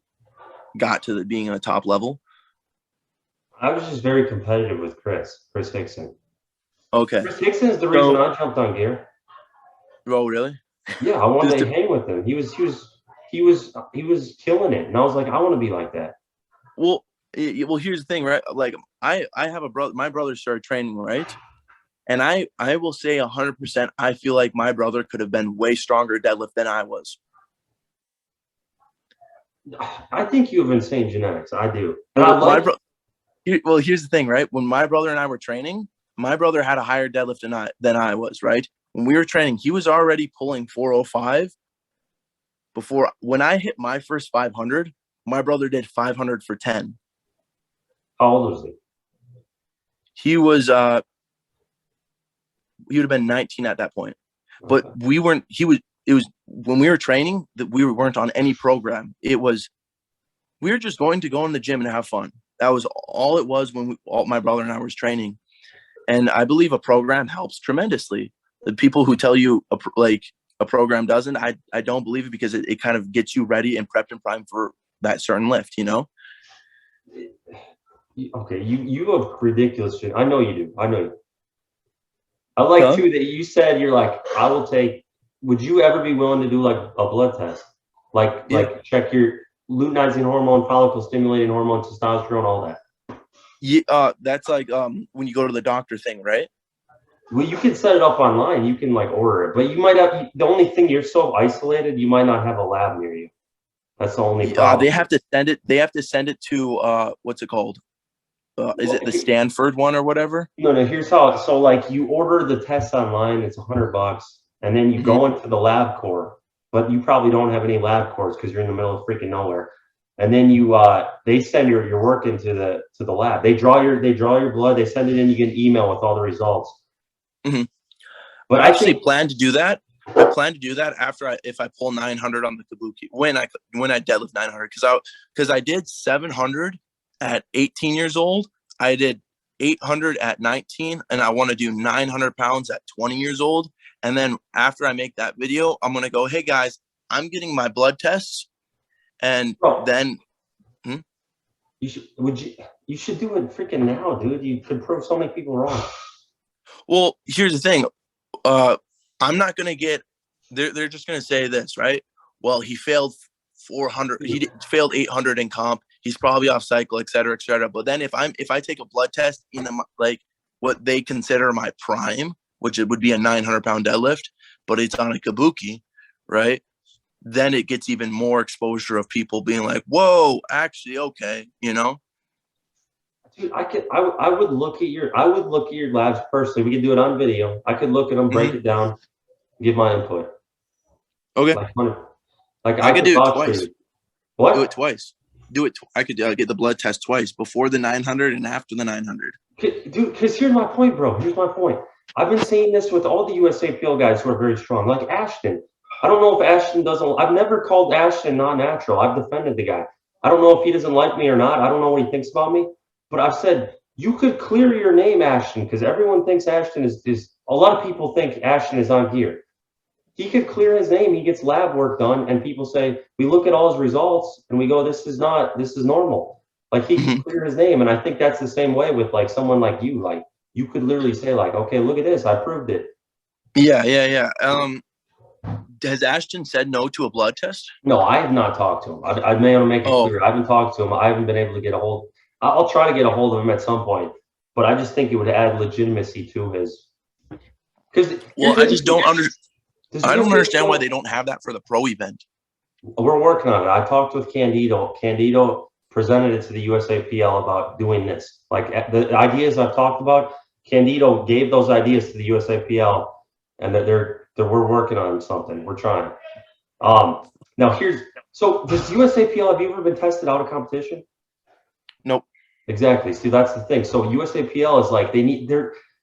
got to being a top level? I was just very competitive with Chris Hickson. Okay. Chris Hickson is the reason So, I jumped on gear. oh, really? Yeah, I wanted Just to to, hang with him. He was killing it, and I was like, I want to be like that. well, well, here's the thing, right? Like, I have a brother. My brother started training, right? And I will say 100%. I feel like my brother could have been way stronger deadlift than I was. I think you have insane genetics. I do, and I Well, like. well, here's the thing, right? When my brother and I were training, my brother had a higher deadlift than I was, right? When we were training, he was already pulling 405 before when I hit my first 500, my brother did 500 for 10. How old was he? He was he would have been 19 at that point. But Okay. we weren't he was it was when we were training that we weren't on any program. It was we were just going to go in the gym and have fun. That was all it was when my brother and I was training. And I believe a program helps tremendously. The people who tell you a program doesn't, I don't believe it because it kind of gets you ready and prepped and primed for that certain lift, you know? Okay, you have ridiculous shit. I know you do. I know you. I like Huh? too that you said you're like, I will take. Would you ever be willing to do like a blood test, like Yeah. check your luteinizing hormone, follicle stimulating hormone, testosterone, all that? Yeah, that's like when you go to the doctor thing, right? Well, you can set it up online. You can like order it, but you might have. The only thing, you're so isolated, you might not have a lab near you. That's the only They problem. have to send it. They have to send it to what's it called? Is Well, it the Stanford one or whatever? no. Here's how. So like you order the test online. It's $100, and then you Hmm. go into the lab core, but you probably don't have any lab cores because you're in the middle of freaking nowhere. And then they send your work into the lab. They draw your blood. They send it in. You get an email with all the results. Hmm. But I I actually think plan to do that. I plan to do that after if I pull 900 on the kabuki when I deadlift 900 because I did 700 at 18 years old. I did 800 at 19, and I want to do 900 pounds at 20 years old. And then after I make that video, I'm gonna go, hey guys, I'm getting my blood tests, and bro, then hmm? you should do it freaking now, dude. You could prove so many people wrong. Well, here's the thing. Uh, I'm not gonna get. They're just gonna say this, right? Well, he failed 400. Failed 800 in comp. He's probably off cycle, et cetera, et cetera. But then if I take a blood test in like what they consider my prime, which it would be a 900-pound deadlift, but it's on a kabuki, right? Then it gets even more exposure of people being like, "Whoa, actually, okay," you know? Dude, I would look at your labs personally. We could do it on video. I could look at them, break Mm-hmm. it down, give my input. Okay, Like, like I I could could do it vouch for twice. you. Do it What? twice. Do it. I could get the blood test twice before the 900 and after the 900. Dude, because here's my point, bro. Here's my point. I've been seeing this with all the USAPL guys who are very strong, like Ashton. I don't know if Ashton doesn't. I've never called Ashton non-natural. I've defended the guy. I don't know if he doesn't like me or not. I don't know what he thinks about me. But I've said you could clear your name, Ashton, because everyone thinks Ashton is. A lot of people think Ashton is on gear. He could clear his name. He gets lab work done, and people say we look at all his results and we go, this is not. This is normal. Like he could Mhm. clear his name, and I think that's the same way with like someone like you. Like you could literally say like, okay, look at this, I proved it. Yeah, yeah, yeah. Has Ashton said no to a blood test? No, I have not talked to him. I may want to make it Oh, clear. I haven't talked to him. I haven't been able to get a hold. I'll try to get a hold of him at some point, but I just think it would add legitimacy to his. Because well, here's the other thing. Does I don't understand why USAPL? they don't have that for the pro event. We're working on it. I talked with Candido. Candido presented it to the USAPL about doing this. Like the ideas I've talked about, Candido gave those ideas to the USAPL, and we're working on something. We're trying. Now here's so does USAPL, have you ever been tested out of competition? Nope. Exactly. See, that's the thing. So USAPL is like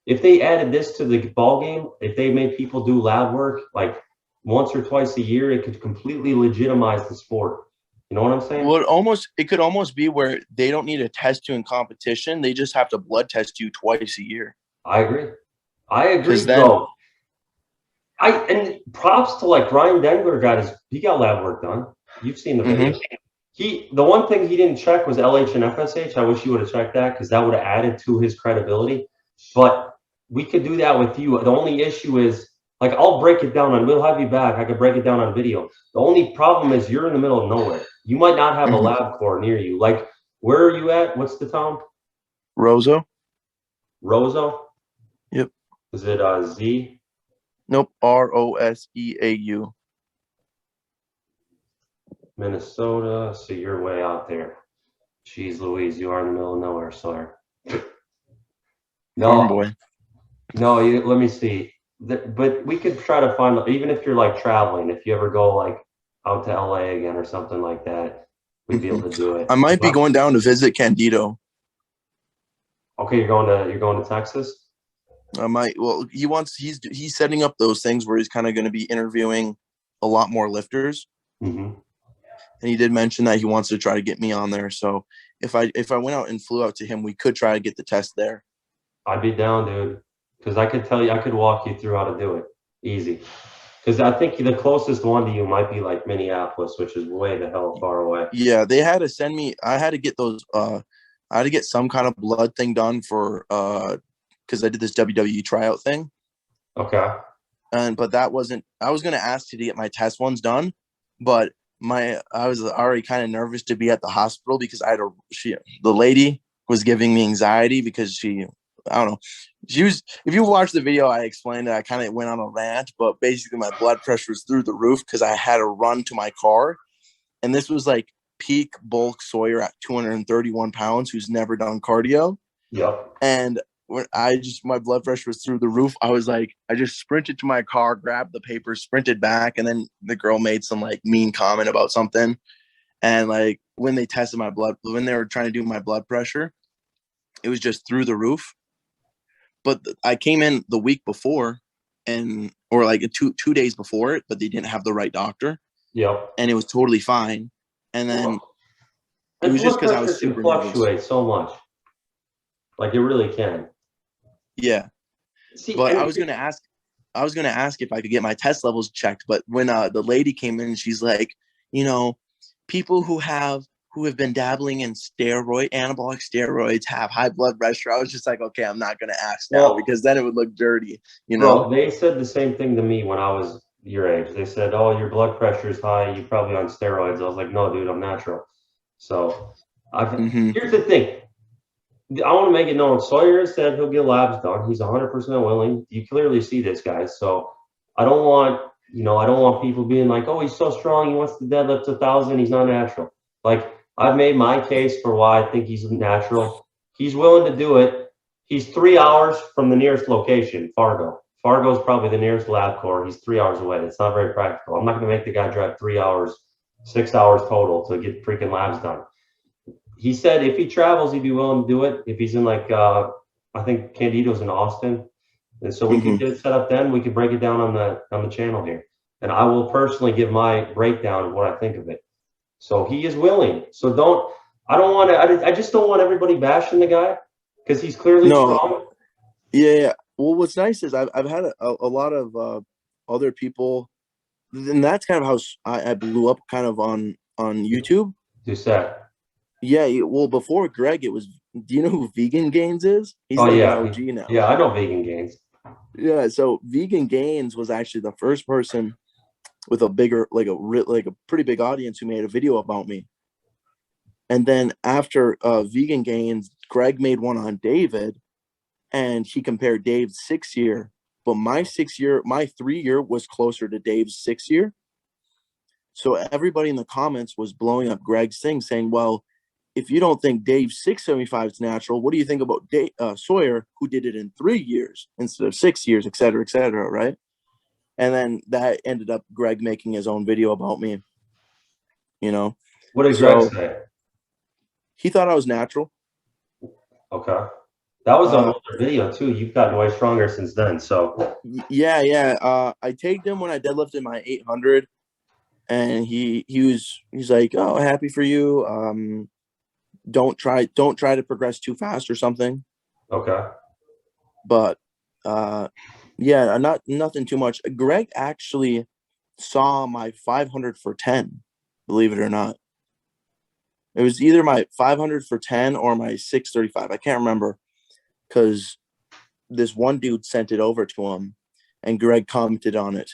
if they added this to the ball game, if they made people do lab work like once or twice a year, it could completely legitimize the sport. You know what I'm saying? Well, it could almost be where they don't need to test you in competition. They just have to blood test you twice a year. I agree. I agree, Because then, bro. And props to like Ryan Dengler he got lab work done. You've seen the hmm video. The one thing he didn't check was LH and FSH. I wish he would have checked that because that would have added to his credibility. But we could do that with you. The only issue is like I'll break it down and we'll have you back. I could break it down on video. The only problem is you're in the middle of nowhere. You might not have a hmm lab core near you. Like where are you at? What's the town? Roseau. Roseau? Yep. Is it Z? Nope. Roseau. Minnesota. So you're way out there. Jeez Louise, you are in the middle of nowhere, Sawyer. Farm No, boy. no, let me see. But we could try to find, even if you're like traveling, if you ever go like out to LA again or something like that, we'd be able to do it. I might be going down to visit Candido. Okay, you're going to Texas? I might. Well, he's setting up those things where he's kind of going to be interviewing a lot more lifters. Mm-hmm. And he did mention that he wants to try to get me on there. So if I went out and flew out to him, we could try to get the test there. I'd be down, dude. Because I could tell you, I could walk you through how to do it. Easy. Because I think the closest one to you might be like Minneapolis, which is way the hell far away. Yeah, they had to send me. I had to get those. I had to get some kind of blood thing done for because I did this WWE tryout thing. Okay. But that wasn't. I was going to ask to get my test ones done, but I was already kind of nervous to be at the hospital because the lady was giving me anxiety because I don't know. If you watch the video, I explained that I kind of went on a rant, but basically my blood pressure was through the roof because I had to run to my car. And this was like peak bulk Sawyer at 231 pounds, who's never done cardio. Yep. And when my blood pressure was through the roof, I was like, I just sprinted to my car, grabbed the paper, sprinted back. And then the girl made some like mean comment about something. And like when they were trying to do my blood pressure, it was just through the roof. But I came in the week before or like two days before it, but they didn't have the right doctor. Yep. And it was totally fine. And then it And was just blood because I pressure was can super nervous. fluctuate so much. Like it really can. Yeah. See, But I was gonna ask if I could get my test levels checked. But when the lady came in, she's like, people who have been dabbling in anabolic steroids have high blood pressure. I was just like, okay, I'm not gonna ask now because then it would look dirty, Bro, they said the same thing to me when I was your age. They said, "Oh, your blood pressure is high. You're probably on steroids." I was like, "No, dude, I'm natural." So, here's the thing. I want to make it known. Sawyer said he'll get labs done. He's 100% willing. You clearly see this, guys. So, I don't want people being like, "Oh, he's so strong. He wants to deadlift 1,000. He's not natural." Like, I've made my case for why I think he's natural. He's willing to do it. He's 3 hours from the nearest location, Fargo. Fargo is probably the nearest lab core. He's 3 hours away. It's not very practical. I'm not going to make the guy drive 3 hours, 6 hours total to get freaking labs done. He said if he travels, he'd be willing to do it. If he's in like, I think Candido's in Austin, and so we could get it set up. Then we could break it down on the channel here, and I will personally give my breakdown of what I think of it. So he is willing. So I don't want to. I just don't want everybody bashing the guy because he's clearly strong. Yeah. Well, what's nice is I've had a lot of other people, and that's kind of how I blew up kind of on YouTube. Who's that? Yeah. Well, before Greg, it was. Do you know who Vegan Gains is? He's Oh like yeah, an OG now. yeah, I know Vegan Gains. Yeah. So Vegan Gains was actually the first person with a bigger, like a pretty big audience who made a video about me. And then after Vegan Gains, Greg made one on David, and he compared Dave's 6 year, but my 3 year was closer to Dave's 6 year. So everybody in the comments was blowing up Greg's thing, saying, well, if you don't think Dave's 675 is natural, what do you think about Sawyer, who did it in 3 years instead of 6 years, et cetera, right? And then that ended up Greg making his own video about me, What did Greg say? He thought I was natural. Okay. That was an older video too. You've gotten way stronger since then. So yeah. I tagged him when I deadlifted my 800, and he's like, "Oh, happy for you. Don't try to progress too fast or something." okay. But yeah, nothing too much. Greg actually saw my 500 for 10, believe it or not. It was either my 500 for 10 or my 635. I can't remember, because this one dude sent it over to him and Greg commented on it.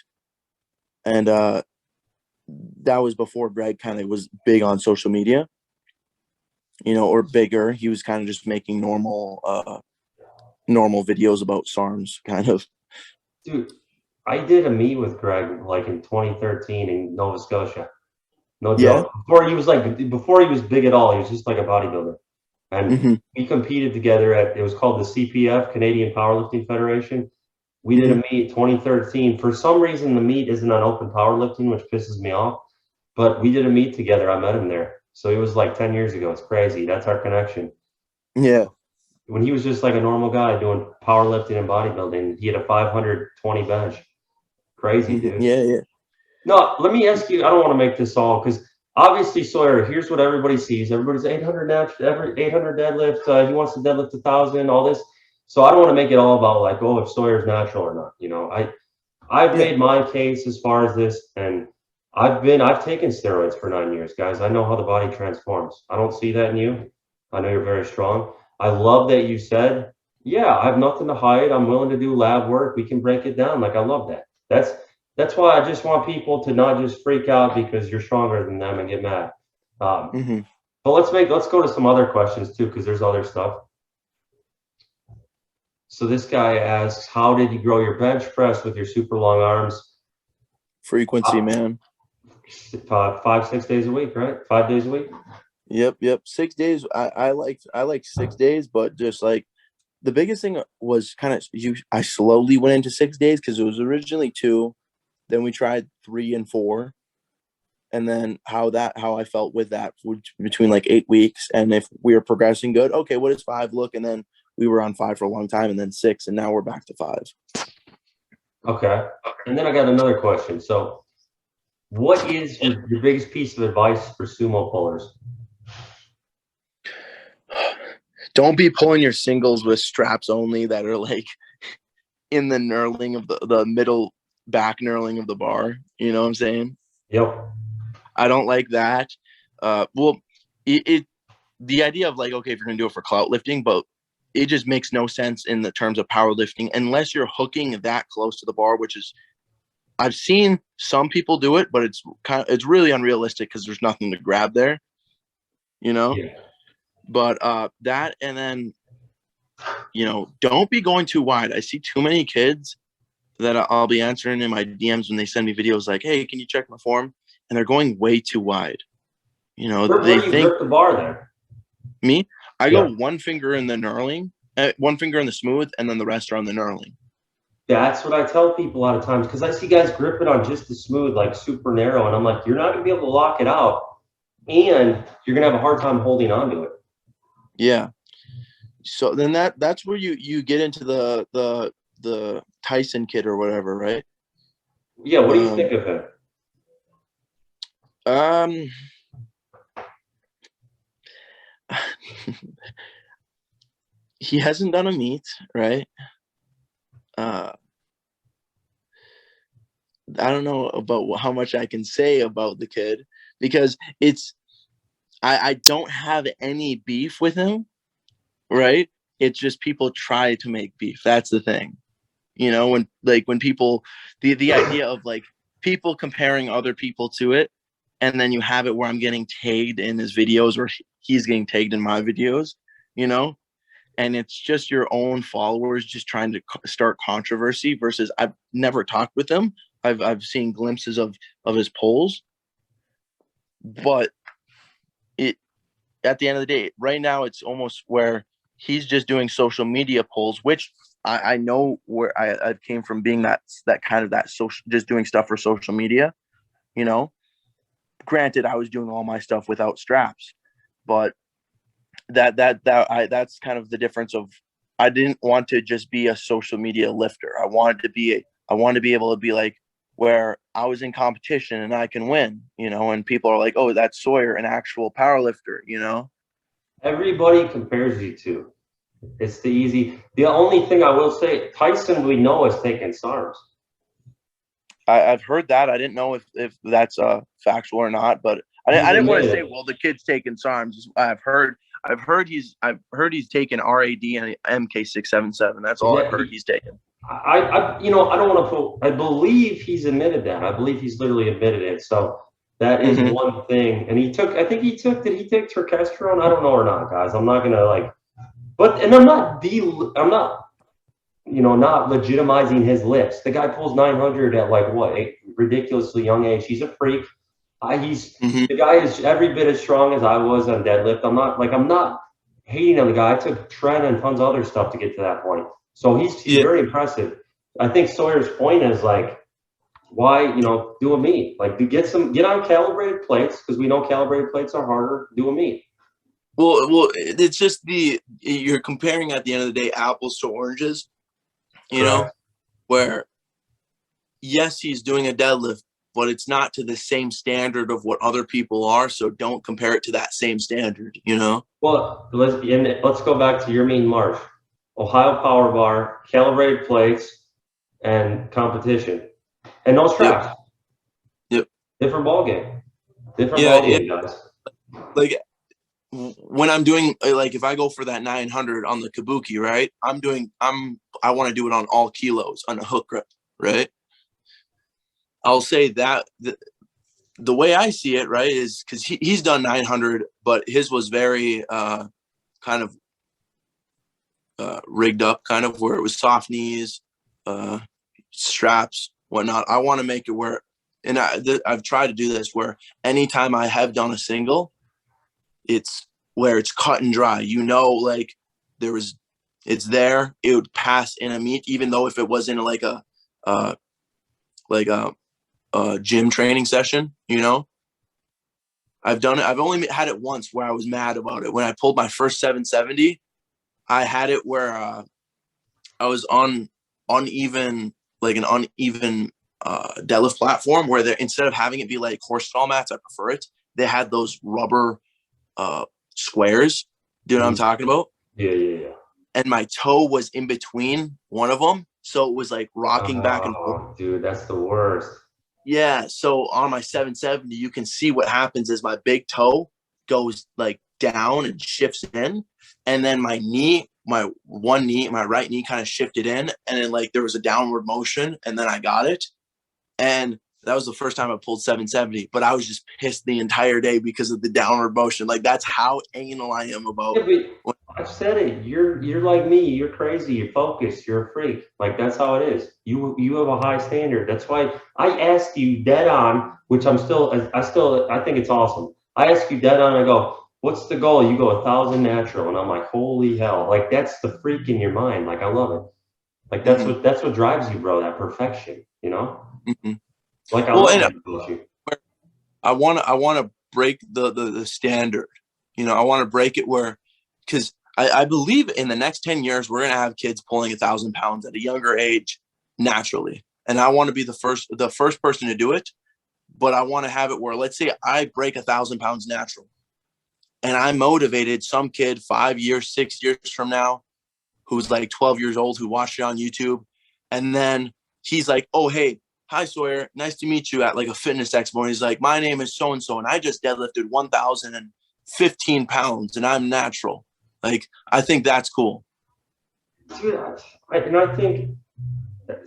And that was before Greg kind of was big on social media, or bigger. He was kind of just making normal videos about SARMs, kind of. Dude, I did a meet with Greg like in 2013 in Nova Scotia. No Yeah. joke. Before he was big at all, he was just like a bodybuilder. And we competed together it was called the CPF, Canadian Powerlifting Federation. We did a meet 2013. For some reason, the meet isn't on open powerlifting, which pisses me off. But we did a meet together. I met him there. So it was like 10 years ago. It's crazy. That's our connection. Yeah. When he was just like a normal guy doing powerlifting and bodybuilding, he had a 520 bench. Crazy, dude. Yeah. No, let me ask you. I don't want to make this all, because obviously Sawyer, here's what everybody sees. Everybody's 800 800 deadlift. He wants to deadlift 1,000. All this. So I don't want to make it all about like, oh, if Sawyer's natural or not. I've made my case as far as this, and I've taken steroids for 9 years, guys. I know how the body transforms. I don't see that in you. I know you're very strong. I love that you said, yeah, I have nothing to hide. I'm willing to do lab work. We can break it down. Like, I love that. That's why I just want people to not just freak out because you're stronger than them and get mad. But let's go to some other questions too, because there's other stuff. So this guy asks, how did you grow your bench press with your super long arms? Frequency, man. 5, 6 days a week, right? 5 days a week. Yep. 6 days. I like 6 days, but just like the biggest thing was kind of I slowly went into 6 days, because it was originally 2, then we tried 3 and 4, and then how I felt with that between like 8 weeks, and if we were progressing good, okay, what does 5 look? And then we were on 5 for a long time, and then 6, and now we're back to 5. Okay. And then I got another question. So what is your biggest piece of advice for sumo pullers? Don't be pulling your singles with straps only that are like in the knurling of the middle back knurling of the bar. You know what I'm saying? Yep. I don't like that. Well, the idea of like, okay, if you're gonna do it for clout lifting, but it just makes no sense in the terms of powerlifting unless you're hooking that close to the bar, which is, I've seen some people do it, but it's really unrealistic because there's nothing to grab there, Yeah. But that, and then don't be going too wide. I see too many kids that I'll be answering in my DMs when they send me videos like, hey, can you check my form? And they're going way too wide. Where They do you think grip the bar there? Me, I go one finger in the knurling, one finger in the smooth, and then the rest are on the knurling. That's what I tell people a lot of times, because I see guys grip it on just the smooth, like super narrow, and I'm like, you're not gonna be able to lock it out, and you're gonna have a hard time holding on to it. Yeah. So then that's where you get into the Tyson kid or whatever, right? Yeah. What do you think of him? He hasn't done a meet, right? I don't know about how much I can say about the kid, because I don't have any beef with him, right? It's just people try to make beef. That's the thing. When people, the idea of like people comparing other people to it, and then you have it where I'm getting tagged in his videos or he's getting tagged in my videos, and it's just your own followers just trying to start controversy versus I've never talked with him. I've seen glimpses of his polls, but at the end of the day, right now it's almost where he's just doing social media polls, which I know where I came from, being that kind of that social, just doing stuff for social media, Granted, I was doing all my stuff without straps, but that's kind of the difference of, I didn't want to just be a social media lifter. I wanted to be able to be like, where I was in competition and I can win, and people are like, oh, that's Sawyer, an actual power lifter, Everybody compares you to. It's the easy. The only thing I will say, Tyson, we know, is taking SARMs. I've heard that. I didn't know if that's factual or not, but I He's didn't want to admitted say, it. well, the kid's taking SARMs. I've heard he's taken RAD and MK677. That's all I've Yeah, heard he's taken. you know, I don't want to put. I believe he's admitted that. I believe he's literally admitted it. So that is Mm-hmm. one thing. And he took. I think he took. Did he take terkestrone? I don't know or not, guys. I'm not gonna like. But and I'm not. I'm not. You know, not legitimizing his lifts. The guy pulls 900 at like what, a ridiculously young age. He's a freak. He's Mm-hmm. the guy is every bit as strong as I was on deadlift. I'm not hating on the guy. I took tren and tons of other stuff to get to that point. So he's Yeah. very impressive. I think Sawyer's point is like, why, you know, do a meet? Like, get on calibrated plates because we know calibrated plates are harder. Do a meet. Well, it's just you're comparing at the end of the day apples to oranges, you know, Correct. where yes, he's doing a deadlift, but it's not to the same standard of what other people are. So don't compare it to that same standard, you know? Well, let's go back to your mean march. Ohio Power Bar, calibrated plates, and competition, and no Yep. straps. Yep. Different ball game. Different Yeah. ball game, guys. Like when I'm doing, like, if I go for that 900 on the kabuki, right? I want to do it on all kilos on a hook grip, right? I'll say that the way I see it, right, is because he's done 900, but his was very kind of rigged up, kind of where it was soft knees, straps, whatnot. I want to make it where, and I've tried to do this where anytime I have done a single, it's where it's cut and dry. You know, like it's there. It would pass in a meet, even though if it was in like a gym training session. You know, I've done it. I've only had it once where I was mad about it. When I pulled my first 770, I had it where I was on uneven, like an uneven deadlift platform where they, instead of having it be like horse stall mats, I prefer it. They had those rubber squares. Do you know what I'm talking about? Yeah. And my toe was in between one of them, so it was like rocking back and forth. Oh, dude, that's the worst. Yeah, so on my 770, you can see what happens is my big toe goes like down and shifts in, and then my right knee kind of shifted in, and then like there was a downward motion, and then I got it. And that was the first time I pulled 770, but I was just pissed the entire day because of the downward motion. Like that's how anal I am about. Yeah, but I've said it. You're like me. You're crazy. You're focused. You're a freak. Like that's how it is. You have a high standard. That's why I asked you dead on, which I think it's awesome. I asked you dead on. I go, what's the goal? You go 1,000 natural, and I'm like, holy hell! Like that's the freak in your mind. Like I love it. Like Mm-hmm. that's what drives you, bro. That perfection. You know. Mm-hmm. Like I Well, love and that about you. I want to break the standard. You know, I want to break it where, because I believe in the next 10 years we're gonna have kids pulling 1,000 pounds at a younger age naturally, and I want to be the first person to do it. But I want to have it where, let's say I break 1,000 pounds natural, and I motivated some kid 5 years, 6 years from now, who's like 12 years old, who watched it on YouTube, and then he's like, "Oh, hey, hi Sawyer, nice to meet you at like a fitness expo." And he's like, "My name is so and so, and I just deadlifted 1,015 pounds, and I'm natural." Like, I think that's cool. Dude, I think,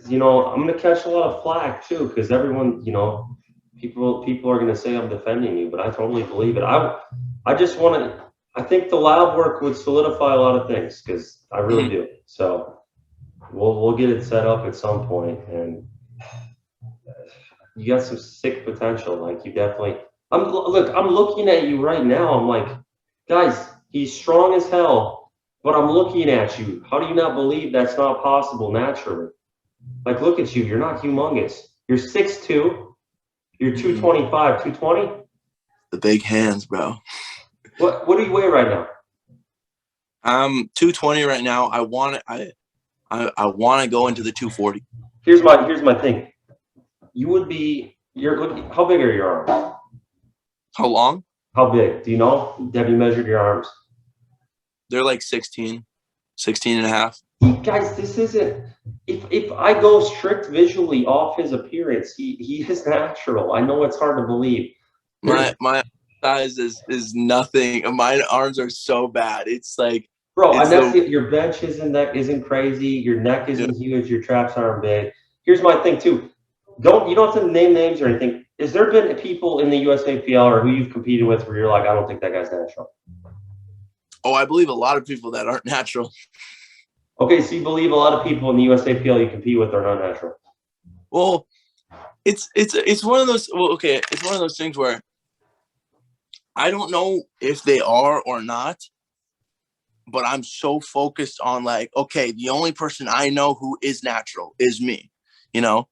you know, I'm gonna catch a lot of flack too, because everyone, you know, people are gonna say I'm defending you, but I totally believe it. I just want to. I think the lab work would solidify a lot of things because I really Mm-hmm. do. So we'll get it set up at some point, and you got some sick potential. Like you definitely. I'm looking at you right now. I'm like, guys, he's strong as hell, but I'm looking at you. How do you not believe that's not possible naturally? Like, look at you. You're not humongous. You're 6'2". You're 225, 220. The big hands, bro. What do you weigh right now? I'm 220 right now. I want to go into the 240. Here's my thing. How big are your arms? How long? How big? Do you know? Have you measured your arms? They're like 16. 16 and a half. Guys, this isn't. If I go strict visually off his appearance, he is natural. I know it's hard to believe. My size is nothing. My arms are so bad. It's like, bro, it's and that's your bench isn't crazy. Your neck isn't huge. Your traps aren't big. Here's my thing too. You don't have to name names or anything. Has there been people in the USAPL or who you've competed with where you're like, I don't think that guy's natural? Oh, I believe a lot of people that aren't natural. Okay, so you believe a lot of people in the USAPL you compete with are not natural? Well, it's one of those. Well, okay, it's one of those things where I don't know if they are or not, but I'm so focused on like, okay, the only person I know who is natural is me. You know,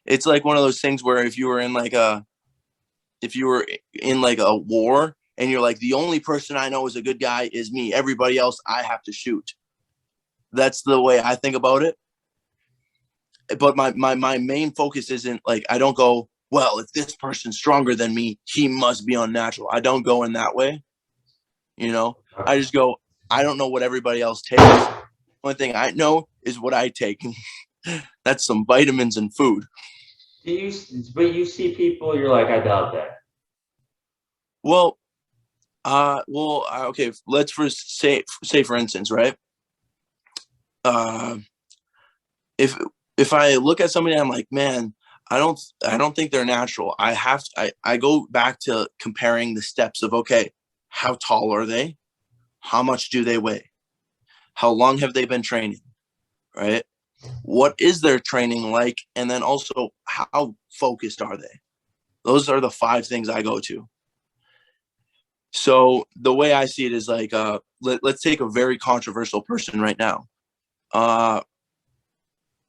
it's like one of those things where if you were in like a war and you're like, the only person I know is a good guy is me. Everybody else I have to shoot. That's the way I think about it. But my main focus isn't like, I don't go, well, if this person's stronger than me, he must be unnatural. I don't go in that way. You know, I just go, I don't know what everybody else takes. One thing I know is what I take. That's some vitamins and food. But you see people, you're like, I doubt that. Well, okay. Let's first say for instance, right? If I look at somebody, I'm like, man, I don't think they're natural. I go back to comparing the steps of, okay, how tall are they? How much do they weigh? How long have they been training? Right? What is their training like? And then also, how focused are they? Those are the 5 things I go to. So the way I see it is like, let's take a very controversial person right now.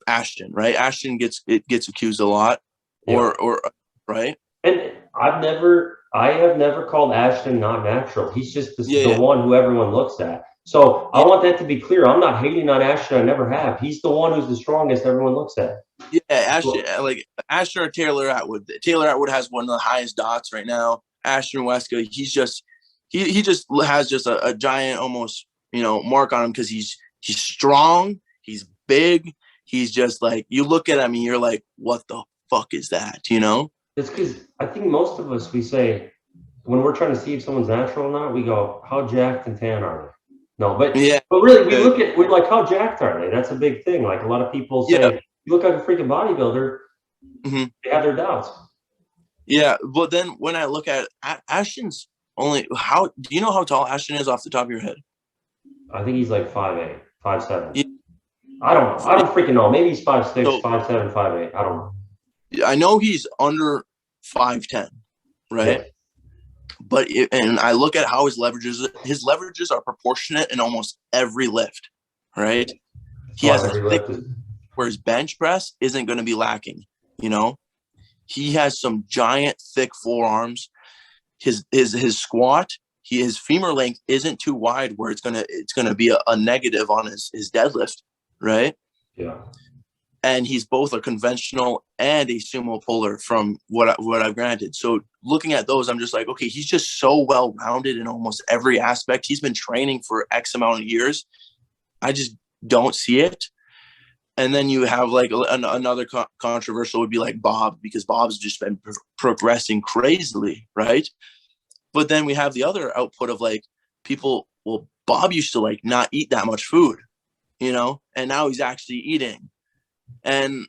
Ashton, right? Ashton gets accused a lot, or right? And I have never called Ashton not natural. He's just the one who everyone looks at. So I want that to be clear. I'm not hating on Ashton. I never have. He's the one who's the strongest everyone looks at. Yeah, Ashton, like Ashton or Taylor Atwood. Taylor Atwood has one of the highest dots right now. Ashton Weska, he's just he just has just a giant almost, you know, mark on him because he's strong, he's big, he's just like, you look at him and you're like, what the fuck is that, you know? It's because I think most of us, we say, when we're trying to see if someone's natural or not, we go, how jacked and tan are they? No, but really, we're like, how jacked are they? That's a big thing. Like a lot of people say, you look like a freaking bodybuilder. Mm-hmm. They have their doubts. Yeah, but then when I look at Ashton's only, how do you know how tall Ashton is off the top of your head? I think he's like 5'8", 5'7". Yeah. I don't know. I don't freaking know. Maybe he's 5'6", 5'7", 5'8". I don't know. I know he's under 5'10", right? Yeah. But and I look at how his leverages are proportionate in almost every lift, right? He has a thick, where his bench press isn't going to be lacking, you know? He has some giant thick forearms. His squat, his femur length isn't too wide where it's gonna be a negative on his deadlift, right? Yeah. And he's both a conventional and a sumo puller from what I've granted. So looking at those, I'm just like, okay, he's just so well rounded in almost every aspect. He's been training for X amount of years. I just don't see it. And then you have like another controversial would be like Bob, because Bob's just been progressing crazily, right? But then we have the other output of like people, well, Bob used to like not eat that much food, you know, and now he's actually eating. And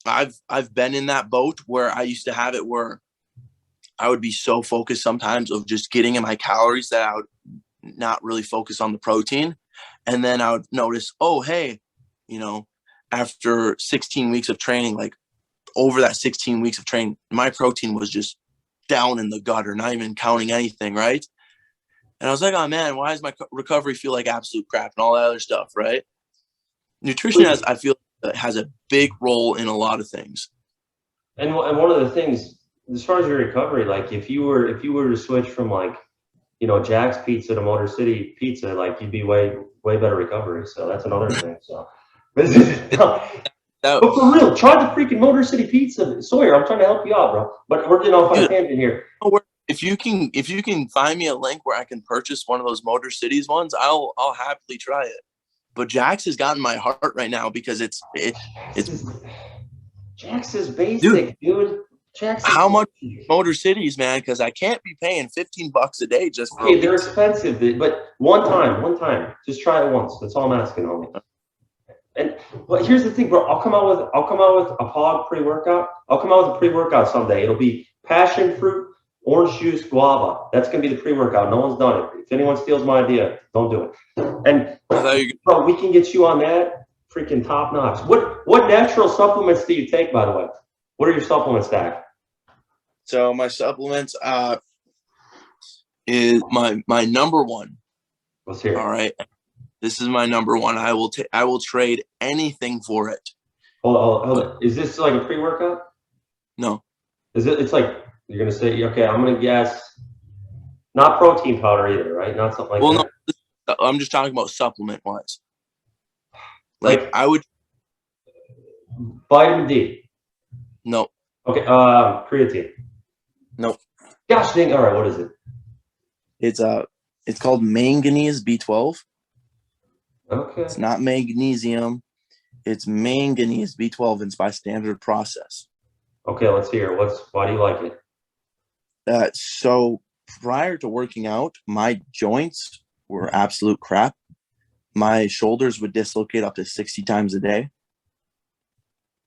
I've been in that boat where I used to have it where I would be so focused sometimes of just getting in my calories that I would not really focus on the protein. And then I would notice, oh, hey, you know, after 16 weeks of training, like over that 16 weeks of training, my protein was just down in the gutter, not even counting anything, right? And I was like, oh man, why does my recovery feel like absolute crap and all that other stuff, right? Nutrition I feel has a big role in a lot of things. And one of the things, as far as your recovery, like if you were to switch from like, you know, Jack's Pizza to Motor City Pizza, like you'd be way better recovery. So that's another thing. So. But for real, try the freaking Motor City Pizza, Sawyer. I'm trying to help you out, bro. But we're getting off on a tangent here. If you can find me a link where I can purchase one of those Motor Cities ones, I'll happily try it. But Jax has gotten my heart right now because it's Jax is basic, dude. Jax is how much basic. Motor Cities, man, because I can't be paying $15 a day just for Okay, they're expensive, but one time, just try it once. That's all I'm asking, homie. And but here's the thing, bro. I'll come out with a pod pre-workout. I'll come out with a pre-workout someday. It'll be passion fruit, orange juice, guava. That's gonna be the pre-workout. No one's done it. If anyone steals my idea, don't do it. And bro, we can get you on that. Freaking top notch. What natural supplements do you take, by the way? What are your supplement stack? So my supplements is my number one. Let's hear it. All right. This is my number one. I will trade anything for it. Hold on. Is this like a pre-workout? No. It's like you're gonna say, okay, I'm gonna guess not protein powder either, right? Not something like that. No, I'm just talking about supplement wise. Like I would vitamin D. No. Okay, creatine. Nope. Gosh dang, all right, what is it? It's called manganese B12. Okay. It's not magnesium. It's manganese B12. It's by standard process. Okay, let's hear. Why do you like it? So prior to working out, my joints were absolute crap. My shoulders would dislocate up to 60 times a day.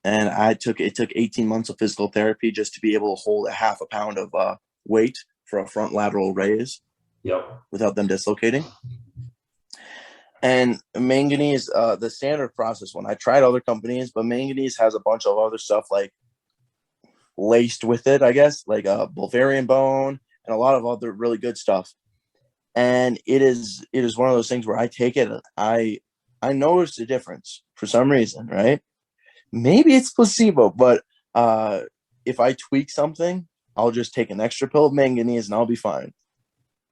And it took 18 months of physical therapy just to be able to hold a half a pound of weight for a front lateral raise. Yep. Without them dislocating. And manganese, the standard process one, I tried other companies, but manganese has a bunch of other stuff like laced with it, I guess, like Bulgarian bone and a lot of other really good stuff. And it is one of those things where I take it, I noticed a difference for some reason, right? Maybe it's placebo, but if I tweak something, I'll just take an extra pill of manganese and I'll be fine.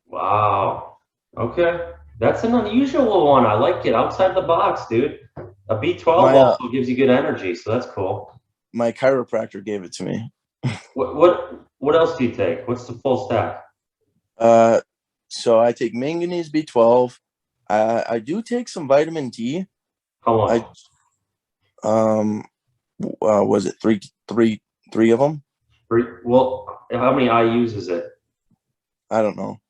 Wow. Okay. That's an unusual one. I like it. Outside the box, dude. A B12 also gives you good energy, so that's cool. My chiropractor gave it to me. What else do you take? What's the full stack? So I take manganese B12. I do take some vitamin D. How much? Was it three of them? Well, how many IUs is it? I don't know.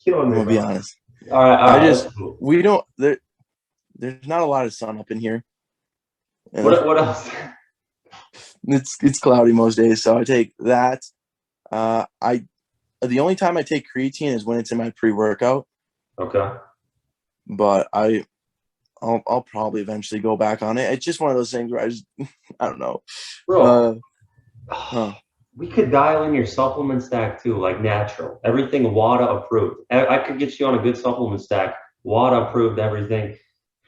You know what I mean? I'm gonna be honest. All right. We don't. There's not a lot of sun up in here. What else? It's cloudy most days, so I take that. The only time I take creatine is when it's in my pre-workout. Okay. But I'll probably eventually go back on it. It's just one of those things where I don't know. Bro, we could dial in your supplement stack too, like natural. Everything WADA approved. I could get you on a good supplement stack. WADA approved everything.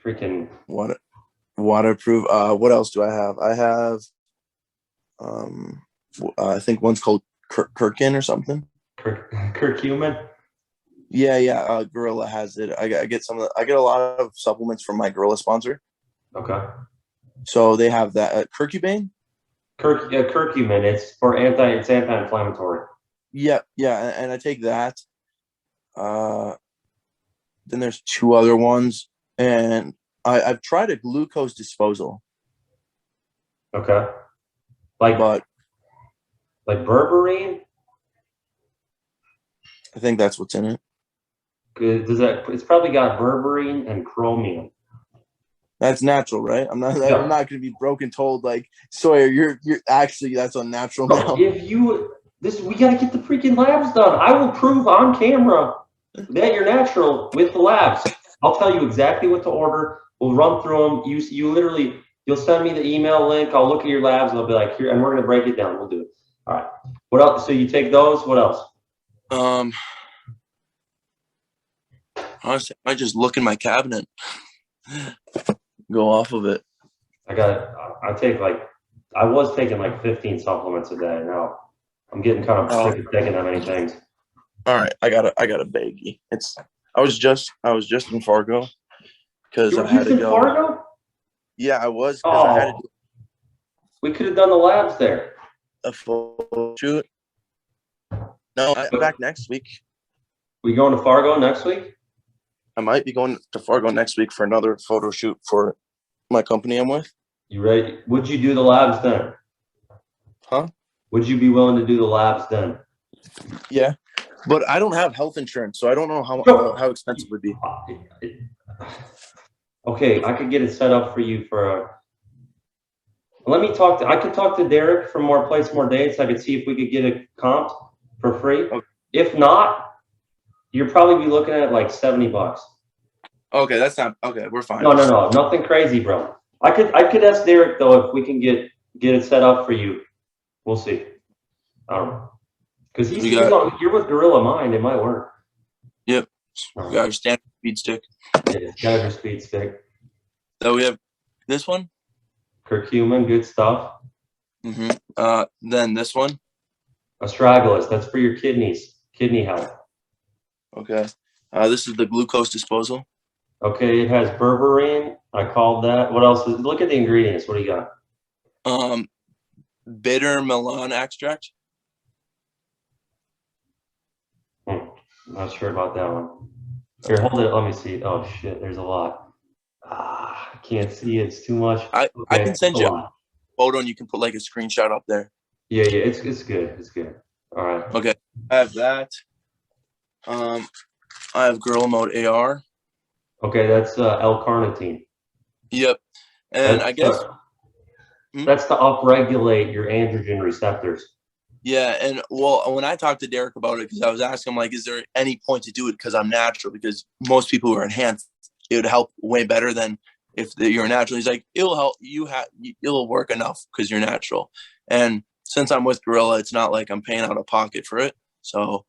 Freaking WADA approved. What else do I have? I have I think one's called Kirkin or something. Curcumin? Yeah. Gorilla has it. I get I get a lot of supplements from my Gorilla sponsor. Okay. So they have that curcumin. Curcumin. It's anti-inflammatory. Yeah, and I take that. Then there's two other ones, and I've tried a glucose disposal. Okay. Like berberine? I think that's what's in it. It's probably got berberine and chromium. That's natural, right? I'm not going to be broken told like Sawyer, you're actually that's unnatural now. We got to get the freaking labs done. I will prove on camera that you're natural with the labs. I'll tell you exactly what to order. We'll run through them. You'll send me the email link. I'll look at your labs and I'll be like, here, and we're going to break it down. We'll do it. All right. What else? So you take those. What else? Honestly, I just look in my cabinet, go off of it. I was taking like 15 supplements a day. Now I'm getting kind of sick of taking that many things. All right, I got a baggie. I was just in Fargo because I had to go. Fargo? Yeah, I was because I had to. We could have done the labs there. A full shoot. No, I'm back next week. We going to Fargo next week? I might be going to Fargo next week for another photo shoot for my company I'm with. You ready? Would you do the labs then? Huh? Would you be willing to do the labs then? Yeah, but I don't have health insurance, so I don't know how expensive it would be. Okay, I could get it set up for you for let me talk to, I could talk to Derek from More Plates, More Dates. I could see if we could get it comped for free. Okay. If not, you'll probably be looking at like $70. Okay, that's not okay. We're fine. No, nothing crazy, bro. I could ask Derek though if we can get it set up for you. We'll see. I don't know, because you're with Gorilla Mind. It might work. Yep. We got our standard speed stick. Yeah, got your speed stick. So we have this one. Curcumin, good stuff. Then this one. Astragalus, that's for your kidney health. Okay. This is the glucose disposal. Okay, it has berberine. I called that. What else? Look at the ingredients. What do you got? Bitter melon extract. Not sure about that one. Here, hold it. Let me see. Oh shit, there's a lot. I can't see it. It's too much. I can send you a photo and you can put like a screenshot up there. Yeah, it's good. It's good. All right. Okay. I have that. I have Gorilla Mode AR. Okay, that's L-carnitine. Yep. And I guess that's to upregulate your androgen receptors. Yeah, and well, when I talked to Derek about it, because I was asking him, like, is there any point to do it because I'm natural? Because most people who are enhanced, it would help way better than if you're natural. He's like, it'll help you it'll work enough because you're natural. And since I'm with Gorilla, it's not like I'm paying out of pocket for it, so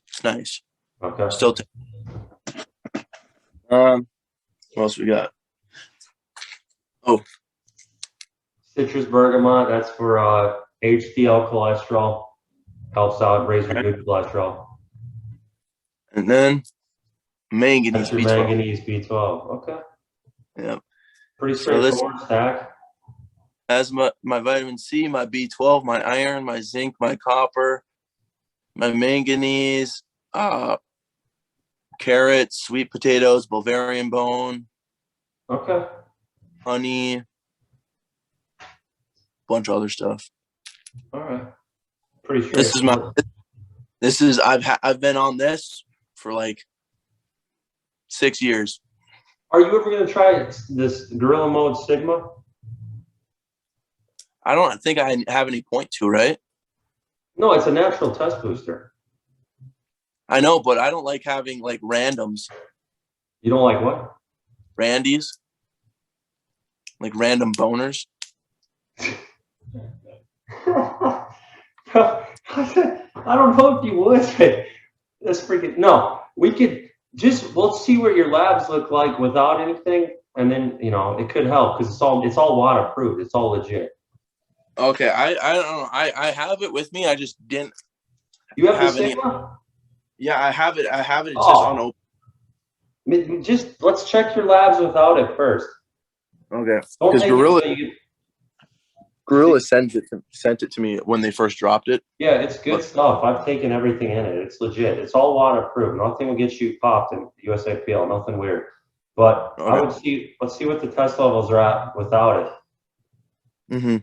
it's nice. Okay. Still. What else we got? Oh, citrus bergamot. That's for HDL cholesterol, helps out raise your good cholesterol. And then manganese B12. Manganese B12. Okay. Yeah. Pretty straightforward stack. As my vitamin C, my B12, my iron, my zinc, my copper, my manganese, carrots, sweet potatoes, Bavarian bone. Okay. Honey. Bunch of other stuff. All right. Pretty sure. I've been on this for like 6 years. Are you ever going to try this Gorilla Mode Sigma? I don't think I have any point to, right? No, it's a natural test booster. I know, but I don't like having like randoms. You don't like what? Randies? Like random boners? I don't know if you would. That's freaking no. We could we'll see what your labs look like without anything, and then it could help because it's all waterproof. It's all legit. Okay, I don't know. I have it with me. I just didn't. You have the Sigma? Yeah, I have it. It's just unopened. Just let's check your labs without it first. Okay. Because Gorilla sent it to me when they first dropped it. Yeah, it's good stuff. I've taken everything in it. It's legit. It's all waterproof. Nothing will get you popped in USAPL. Nothing weird. But okay. Let's see what the test levels are at without it. Mm-hmm.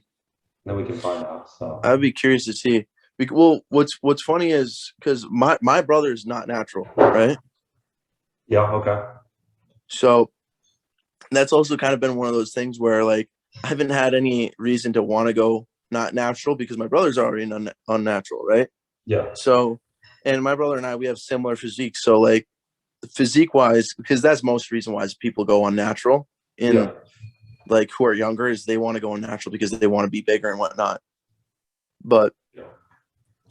Then we can find out. So I'd be curious to see. Well, what's funny is because my brother's not natural, right? Yeah. Okay. So that's also kind of been one of those things where like I haven't had any reason to want to go not natural because my brother's already unnatural, right? Yeah. So, and my brother and I, we have similar physique. So like physique wise, because that's most reason why people go unnatural in like who are younger is they want to go unnatural because they want to be bigger and whatnot. But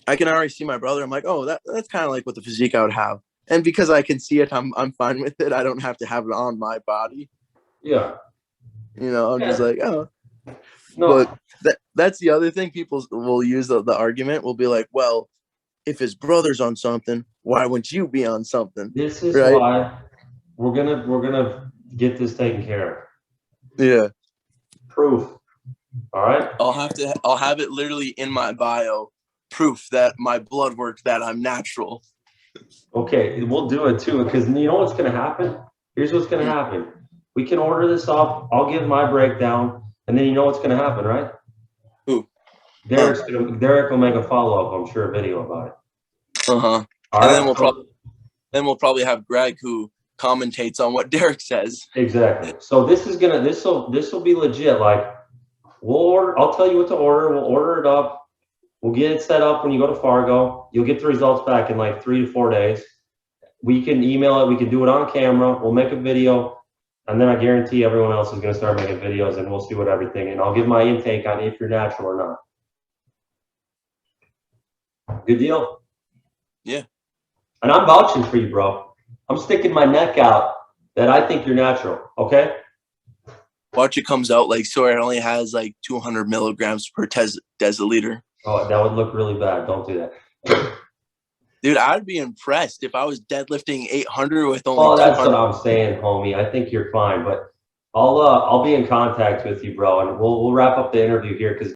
I can already see my brother. I'm like, oh, that's kind of like what the physique I would have. And because I can see it, I'm fine with it. I don't have to have it on my body. Yeah. I'm just like, oh. No. But that's the other thing. People will use the argument will be like, well, if his brother's on something, why wouldn't you be on something? This is why we're gonna get this taken care of. Yeah. Proof. All right. I'll have it literally in my bio. Proof that my blood work that I'm natural. Okay, we'll do it too, because you know what's gonna happen? Here's what's gonna happen. We can order this up. I'll give my breakdown, and then you know what's gonna happen, right? Who? Derek will make a follow-up, I'm sure, video about it. All All and right. then we'll probably have Greg who commentates on what Derek says. Exactly. So this will be legit. Like we'll order. I'll tell you what to order. We'll order it up. We'll get it set up when you go to Fargo. You'll get the results back in like 3 to 4 days. We can email it. We can do it on camera. We'll make a video. And then I guarantee everyone else is going to start making videos and we'll see what everything. And I'll give my intake on if you're natural or not. Good deal. Yeah. And I'm vouching for you, bro. I'm sticking my neck out that I think you're natural. Okay. Watch it comes out like Sawyer only has like 200 milligrams per deciliter. Oh, that would look really bad. Don't do that. Dude, I'd be impressed if I was deadlifting 800 with only 200. Oh, that's what I'm saying, homie. I think you're fine, but I'll be in contact with you, bro, and we'll wrap up the interview here because